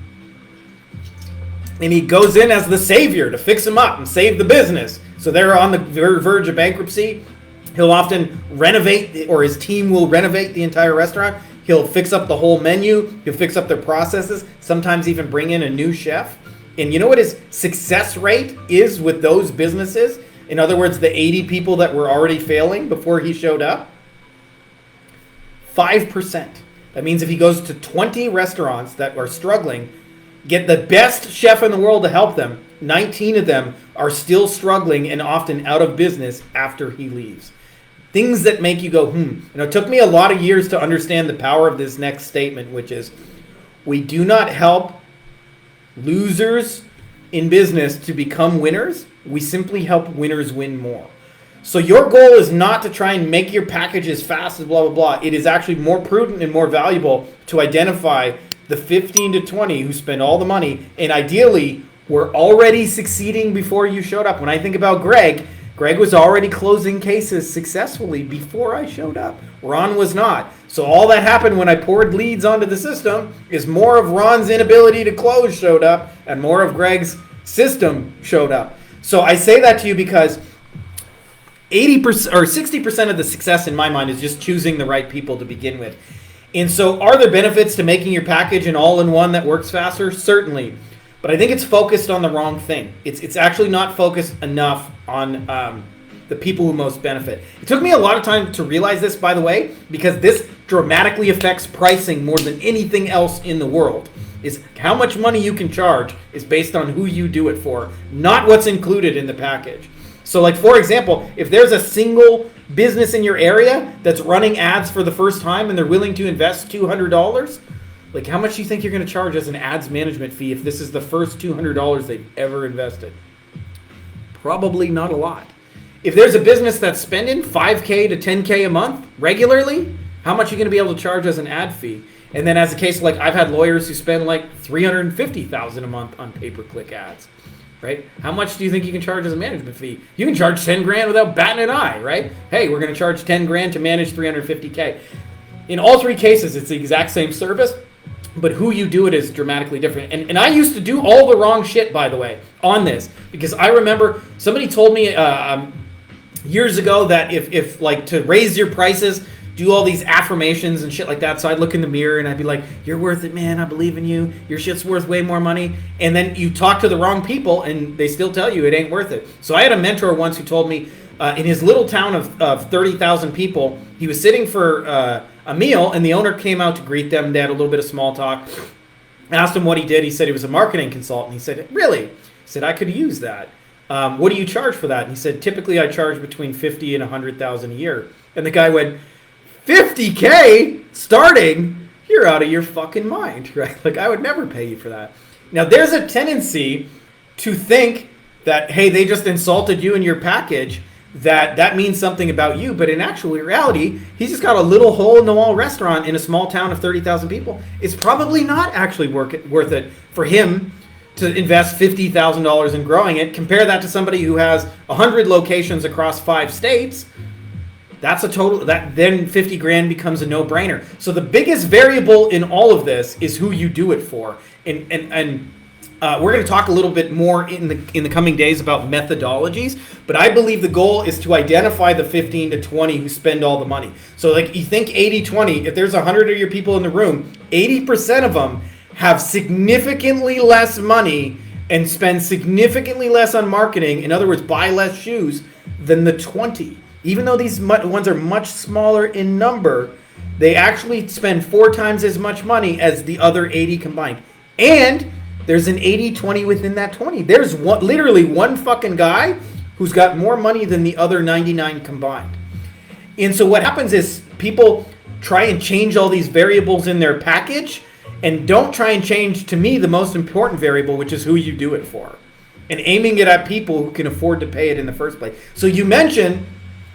and he goes in as the savior to fix them up and save the business. So they're on the verge of bankruptcy. He'll often renovate, or his team will renovate the entire restaurant. He'll fix up the whole menu. He'll fix up their processes. Sometimes even bring in a new chef. And you know what his success rate is with those businesses? In other words, the 80 people that were already failing before he showed up? 5%. That means if he goes to 20 restaurants that are struggling, get the best chef in the world to help them, 19 of them are still struggling and often out of business after he leaves. Things that make you go, it took me a lot of years to understand the power of this next statement, which is, we do not help losers in business to become winners. We simply help winners win more. So your goal is not to try and make your package as fast as blah, blah, blah. It is actually more prudent and more valuable to identify the 15 to 20 who spend all the money, and ideally were already succeeding before you showed up. When I think about Greg was already closing cases successfully before I showed up. Ron was not. So all that happened when I poured leads onto the system is more of Ron's inability to close showed up, and more of Greg's system showed up. So I say that to you because 80% or 60% of the success in my mind is just choosing the right people to begin with. And so are there benefits to making your package an all-in-one that works faster? Certainly. But I think it's focused on the wrong thing. It's actually not focused enough on the people who most benefit. It took me a lot of time to realize this, by the way, because this dramatically affects pricing more than anything else in the world. Is how much money you can charge is based on who you do it for, not what's included in the package. So like, for example, if there's a single business in your area that's running ads for the first time and they're willing to invest $200, like how much do you think you're going to charge as an ads management fee if this is the first $200 they've ever invested? Probably not a lot. If there's a business that's spending $5K to $10K a month regularly, how much are you going to be able to charge as an ad fee? And then as a case, like I've had lawyers who spend like $350,000 a month on pay-per-click ads, right? How much do you think you can charge as a management fee? You can charge 10 grand without batting an eye, right? Hey, we're going to charge 10 grand to manage 350K. In all three cases, it's the exact same service, but who you do it is dramatically different. And I used to do all the wrong shit, by the way, on this, because I remember somebody told me years ago that if like to raise your prices, do all these affirmations and shit like that. So I'd look in the mirror and I'd be like, you're worth it, man. I believe in you. Your shit's worth way more money. And then you talk to the wrong people and they still tell you it ain't worth it. So I had a mentor once who told me in his little town of 30,000 people, he was sitting for a meal and the owner came out to greet them. They had a little bit of small talk. I asked him what he did. He said he was a marketing consultant. He said, really? He said, I could use that. What do you charge for that? And he said, typically I charge between 50 and 100,000 a year. And the guy went, 50K starting? You're out of your fucking mind, right? Like I would never pay you for that. Now there's a tendency to think that, hey, they just insulted you in your package, that means something about you. But in actual reality, he's just got a little hole in the wall restaurant in a small town of 30,000 people. It's probably not actually worth it for him to invest $50,000 in growing it. Compare that to somebody who has 100 locations across 5 states. That's a total, that then 50 grand becomes a no-brainer. So the biggest variable in all of this is who you do it for. And We're going to talk a little bit more in the coming days about methodologies, but I believe the goal is to identify the 15 to 20 who spend all the money. So like you think 80-20, if there's 100 of your people in the room, 80% of them have significantly less money and spend significantly less on marketing, in other words, buy less shoes than the 20. Even though these ones are much smaller in number, they actually spend 4 times as much money as the other 80 combined. And there's an 80-20 within that 20. There's literally one fucking guy who's got more money than the other 99 combined. And so what happens is people try and change all these variables in their package and don't try and change, to me, the most important variable, which is who you do it for, and aiming it at people who can afford to pay it in the first place. So you mentioned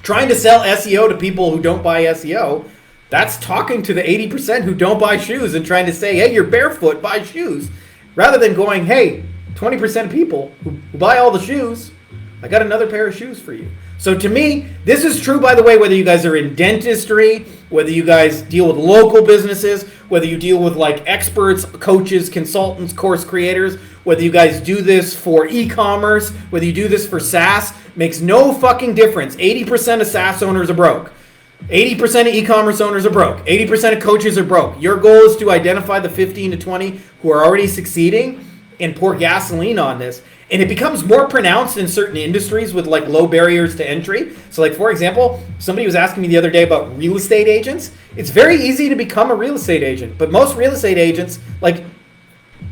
trying to sell SEO to people who don't buy SEO. That's talking to the 80% who don't buy shoes and trying to say, hey, you're barefoot, buy shoes. Rather than going, hey, 20% of people who buy all the shoes, I got another pair of shoes for you. So to me, this is true, by the way, whether you guys are in dentistry, whether you guys deal with local businesses, whether you deal with like experts, coaches, consultants, course creators, whether you guys do this for e-commerce, whether you do this for SaaS, makes no fucking difference. 80% of SaaS owners are broke. 80% of e-commerce owners are broke. 80% of coaches are broke. Your goal is to identify the 15 to 20 who are already succeeding and pour gasoline on this. And it becomes more pronounced in certain industries with like low barriers to entry. So like, for example, somebody was asking me the other day about real estate agents. It's very easy to become a real estate agent, but most real estate agents like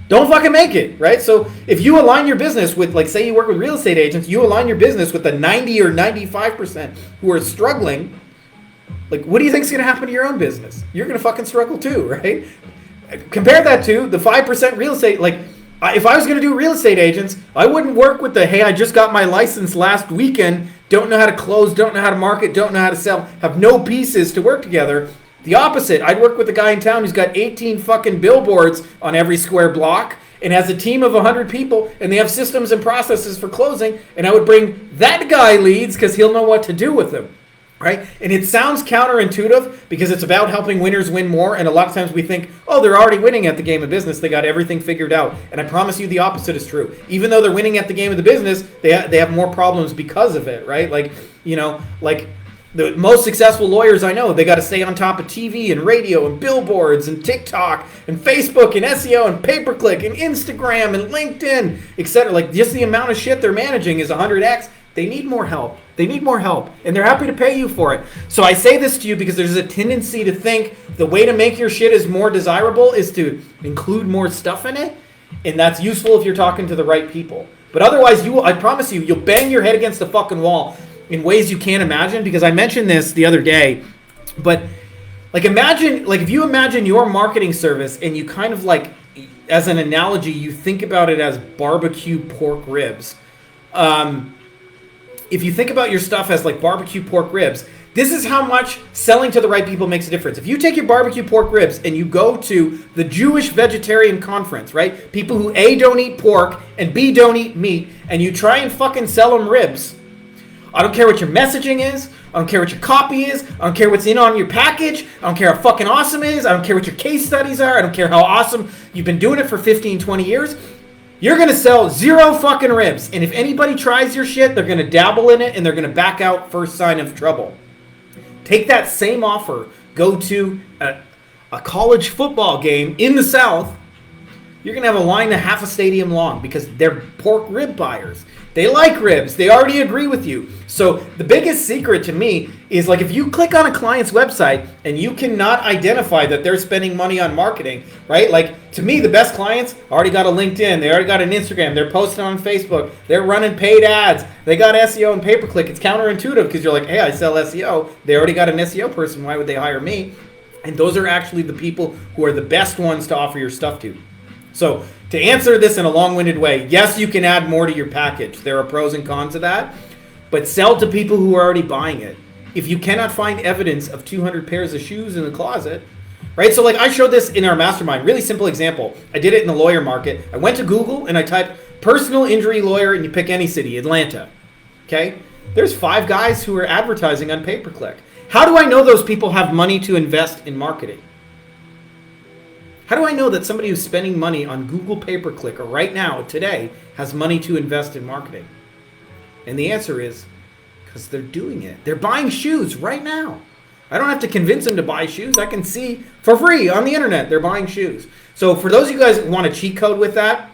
don't fucking make it, right? So if you align your business with, like, say you work with real estate agents, you align your business with the 90 or 95% who are struggling. Like, what do you think is going to happen to your own business? You're going to fucking struggle too, right? Compare that to the 5% real estate. Like, if I was going to do real estate agents, I wouldn't work with the, hey, I just got my license last weekend, don't know how to close, don't know how to market, don't know how to sell, have no pieces to work together. The opposite, I'd work with a guy in town who's got 18 fucking billboards on every square block and has a team of 100 people, and they have systems and processes for closing, and I would bring that guy leads because he'll know what to do with them. Right? And it sounds counterintuitive because it's about helping winners win more. And a lot of times we think, oh, they're already winning at the game of business. They got everything figured out. And I promise you the opposite is true. Even though they're winning at the game of the business, they have more problems because of it, right? Like, you know, like the most successful lawyers I know, they got to stay on top of TV and radio and billboards and TikTok and Facebook and SEO and pay-per-click and Instagram and LinkedIn, etc. Like just the amount of shit they're managing is 100x. They need more help. They need more help, and they're happy to pay you for it. So I say this to you because there's a tendency to think the way to make your shit is more desirable is to include more stuff in it, and that's useful if you're talking to the right people. But otherwise, I promise you, you'll bang your head against the fucking wall in ways you can't imagine, because I mentioned this the other day, but like imagine, like if you imagine your marketing service and you kind of like, as an analogy, you think about it as barbecue pork ribs. If you think about your stuff as like barbecue pork ribs, this is how much selling to the right people makes a difference. If you take your barbecue pork ribs and you go to the Jewish vegetarian conference, right? People who A, don't eat pork, and B, don't eat meat, and you try and fucking sell them ribs. I don't care what your messaging is. I don't care what your copy is. I don't care what's in on your package. I don't care how fucking awesome it is. I don't care what your case studies are. I don't care how awesome you've been doing it for 15, 20 years. You're going to sell 0 fucking ribs. And if anybody tries your shit, they're going to dabble in it and they're going to back out first sign of trouble. Take that same offer, go to a college football game in the South. You're going to have a line half a stadium long because they're pork rib buyers. They like ribs. They already agree with you. So the biggest secret to me is like if you click on a client's website and you cannot identify that they're spending money on marketing, right? Like to me, the best clients already got a LinkedIn. They already got an Instagram. They're posting on Facebook. They're running paid ads. They got SEO and pay-per-click. It's counterintuitive because you're like, hey, I sell SEO. They already got an SEO person. Why would they hire me? And those are actually the people who are the best ones to offer your stuff to. So to answer this in a long-winded way, yes, you can add more to your package. There are pros and cons of that, but sell to people who are already buying it. If you cannot find evidence of 200 pairs of shoes in the closet, right? So like I showed this in our mastermind, really simple example. I did it in the lawyer market. I went to Google and I typed personal injury lawyer and you pick any city, Atlanta, okay? There's 5 guys who are advertising on pay-per-click. How do I know those people have money to invest in marketing? How do I know that somebody who's spending money on Google pay-per-click or right now, today, has money to invest in marketing? And the answer is because they're doing it. They're buying shoes right now. I don't have to convince them to buy shoes. I can see for free on the internet they're buying shoes. So for those of you guys who want a cheat code with that,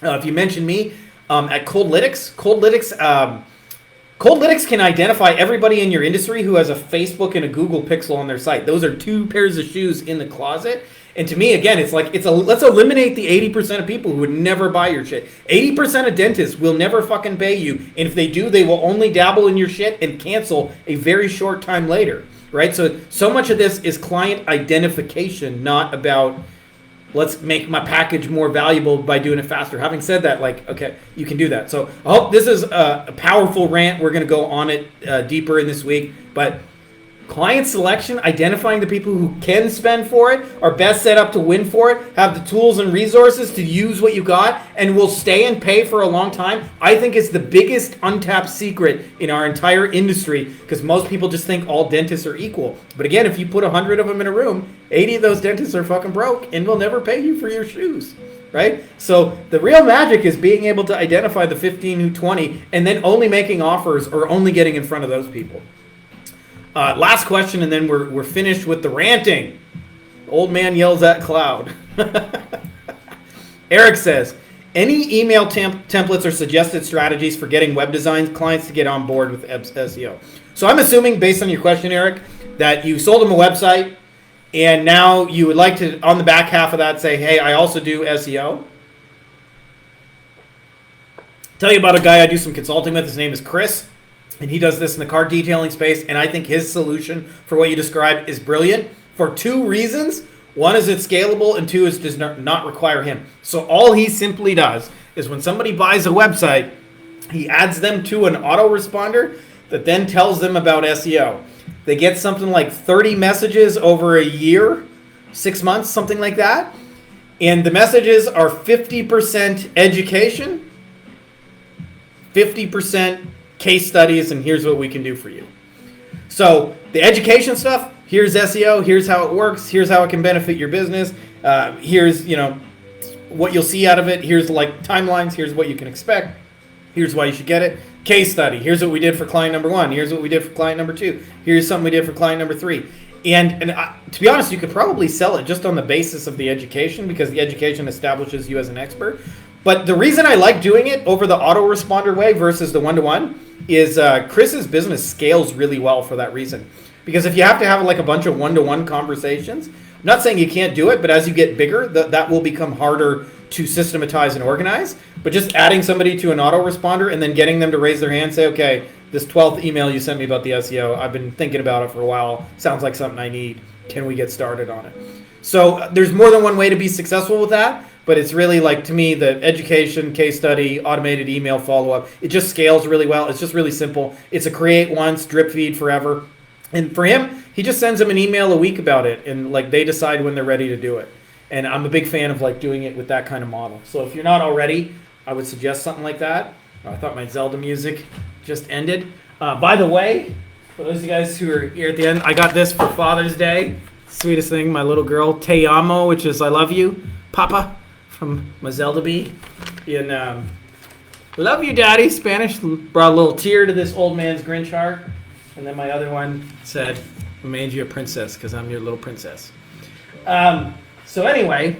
if you mention me at Coldlytics, Coldlytics can identify everybody in your industry who has a Facebook and a Google Pixel on their site. Those are 2 pairs of shoes in the closet. And to me, again, it's like let's eliminate the 80% of people who would never buy your shit. 80% of dentists will never fucking pay you, and if they do, they will only dabble in your shit and cancel a very short time later, right? So much of this is client identification, not about let's make my package more valuable by doing it faster. Having said that, like, okay, you can do that. So I hope this is a powerful rant. We're going to go on it deeper in this week, but client selection, identifying the people who can spend for it, are best set up to win for it, have the tools and resources to use what you got, and will stay and pay for a long time, I think is the biggest untapped secret in our entire industry, because most people just think all dentists are equal. But again, if you put 100 of them in a room, 80 of those dentists are fucking broke and will never pay you for your shoes, right? So the real magic is being able to identify the 15 who 20 and then only making offers or only getting in front of those people. Last question, and then we're finished with the ranting. Old man yells at cloud. Eric says, any email templates or suggested strategies for getting web design clients to get on board with SEO? So I'm assuming, based on your question, Eric, that you sold them a website, and now you would like to, on the back half of that, say, hey, I also do SEO. Tell you about a guy I do some consulting with. His name is Chris. And he does this in the car detailing space, and I think his solution for what you described is brilliant for 2 reasons. One is it's scalable, and 2 is does not require him. So all he simply does is when somebody buys a website, he adds them to an autoresponder that then tells them about SEO. They get something like 30 messages over a year, 6 months, something like that. And the messages are 50% education, 50% case studies, and here's what we can do for you. So the education stuff, here's SEO, here's how it works, here's how it can benefit your business, here's what you'll see out of it, here's like timelines, here's what you can expect, here's why you should get it. Case study, here's what we did for client number 1, here's what we did for client number 2, here's something we did for client number 3. And to be honest, you could probably sell it just on the basis of the education, because the education establishes you as an expert. But the reason I like doing it over the autoresponder way versus the one-to-one is Chris's business scales really well for that reason. Because if you have to have like a bunch of one-to-one conversations, I'm not saying you can't do it, but as you get bigger, that will become harder to systematize and organize. But just adding somebody to an autoresponder and then getting them to raise their hand, say, okay, this 12th email you sent me about the SEO, I've been thinking about it for a while. Sounds like something I need. Can we get started on it? So there's more than one way to be successful with that. But it's really like, to me, the education, case study, automated email follow-up, it just scales really well. It's just really simple. It's a create once, drip feed forever. And for him, he just sends them an email a week about it, and like they decide when they're ready to do it. And I'm a big fan of like doing it with that kind of model. So if you're not already, I would suggest something like that. I thought my Zelda music just ended. By the way, for those of you guys who are here at the end, I got this for Father's Day. Sweetest thing, my little girl, Te Amo, which is I love you, Papa. From my Zelda bee, and love you, Daddy. Spanish brought a little tear to this old man's Grinch heart, and then my other one said, "I made you a princess because I'm your little princess." So anyway,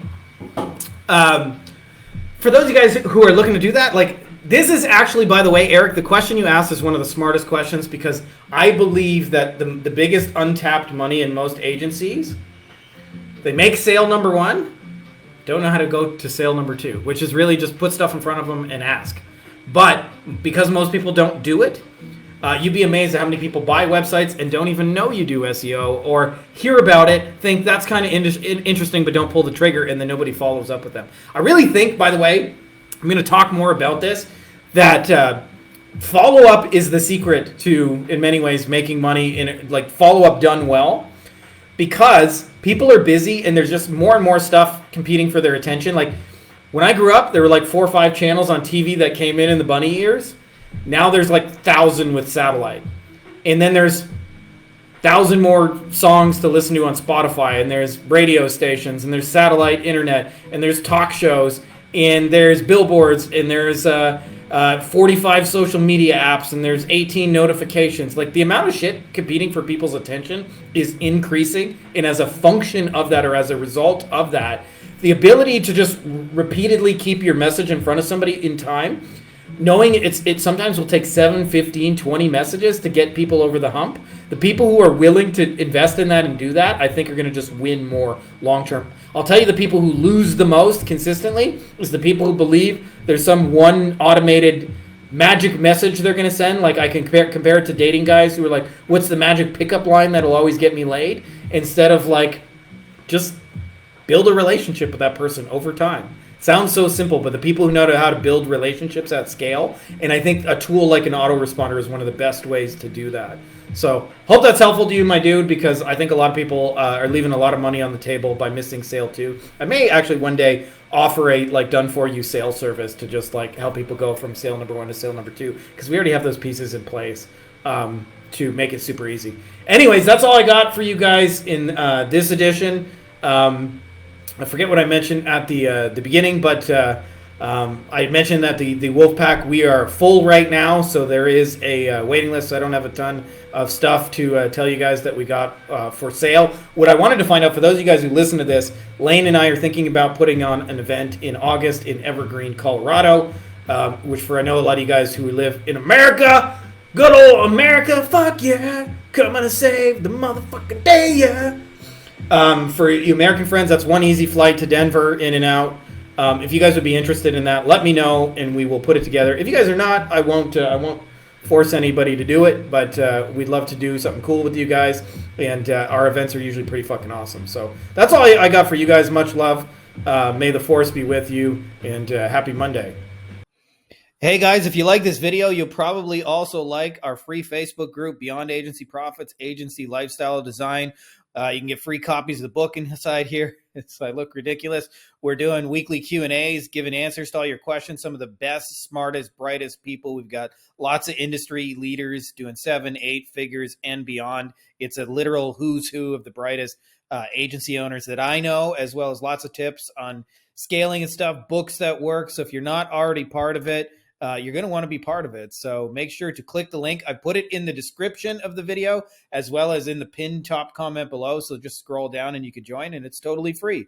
for those of you guys who are looking to do that, like this is actually, by the way, Eric, the question you asked is one of the smartest questions, because I believe that the biggest untapped money in most agencies, they make sale number 1. Don't know how to go to sale number 2, which is really just put stuff in front of them and ask. But because most people don't do it, you'd be amazed at how many people buy websites and don't even know you do SEO, or hear about it, think that's kind of interesting, but don't pull the trigger, and then nobody follows up with them. I really think, by the way, I'm going to talk more about this, that follow-up is the secret to, in many ways, making money, in like follow-up done well. Because people are busy and there's just more and more stuff competing for their attention. Like when I grew up, there were like 4 or 5 channels on TV that came in the bunny ears. Now there's like 1,000 with satellite. And then there's 1,000 more songs to listen to on Spotify, and there's radio stations, and there's satellite internet, and there's talk shows, and there's billboards, and there's 45 social media apps, and there's 18 notifications. Like, the amount of shit competing for people's attention is increasing, and as a function of that, or as a result of that, the ability to just repeatedly keep your message in front of somebody in time, knowing it sometimes will take 7, 15, 20 messages to get people over the hump. The people who are willing to invest in that and do that, I think, are going to just win more long term. I'll tell you, the people who lose the most consistently is the people who believe there's some one automated magic message they're going to send. Like, I can compare it to dating guys who are like, what's the magic pickup line that'll always get me laid? Instead of like, just build a relationship with that person over time. Sounds so simple, but the people who know how to build relationships at scale, and I think a tool like an autoresponder is one of the best ways to do that. So hope that's helpful to you, my dude, because I think a lot of people are leaving a lot of money on the table by missing sale 2. I may actually one day offer a like done for you sales service to just like help people go from sale number 1 to sale number 2, because we already have those pieces in place to make it super easy. Anyways, that's all I got for you guys in this edition. I forget what I mentioned at the beginning, but I mentioned that the Wolfpack, we are full right now, so there is a waiting list. So I don't have a ton of stuff to tell you guys that we got for sale. What I wanted to find out, for those of you guys who listen to this, Lane and I are thinking about putting on an event in August in Evergreen, Colorado, which for I know a lot of you guys who live in America, good old America, fuck yeah, coming to save the motherfucking day, yeah. For you American friends, that's one easy flight to Denver, in and out. If you guys would be interested in that, let me know, and we will put it together. If you guys are not, I won't force anybody to do it, but we'd love to do something cool with you guys, and our events are usually pretty fucking awesome. So that's all I got for you guys. Much love. May the force be with you, and happy Monday. Hey guys, if you like this video, you'll probably also like our free Facebook group, Beyond Agency Profits, Agency Lifestyle Design. You can get free copies of the book inside here. I look ridiculous. We're doing weekly Q&As, giving answers to all your questions. Some of the best, smartest, brightest people. We've got lots of industry leaders doing 7, 8 figures and beyond. It's a literal who's who of the brightest agency owners that I know, as well as lots of tips on scaling and stuff, books that work. So if you're not already part of it, you're going to want to be part of it. So make sure to click the link. I put it in the description of the video as well as in the pinned top comment below. So just scroll down and you can join, and it's totally free.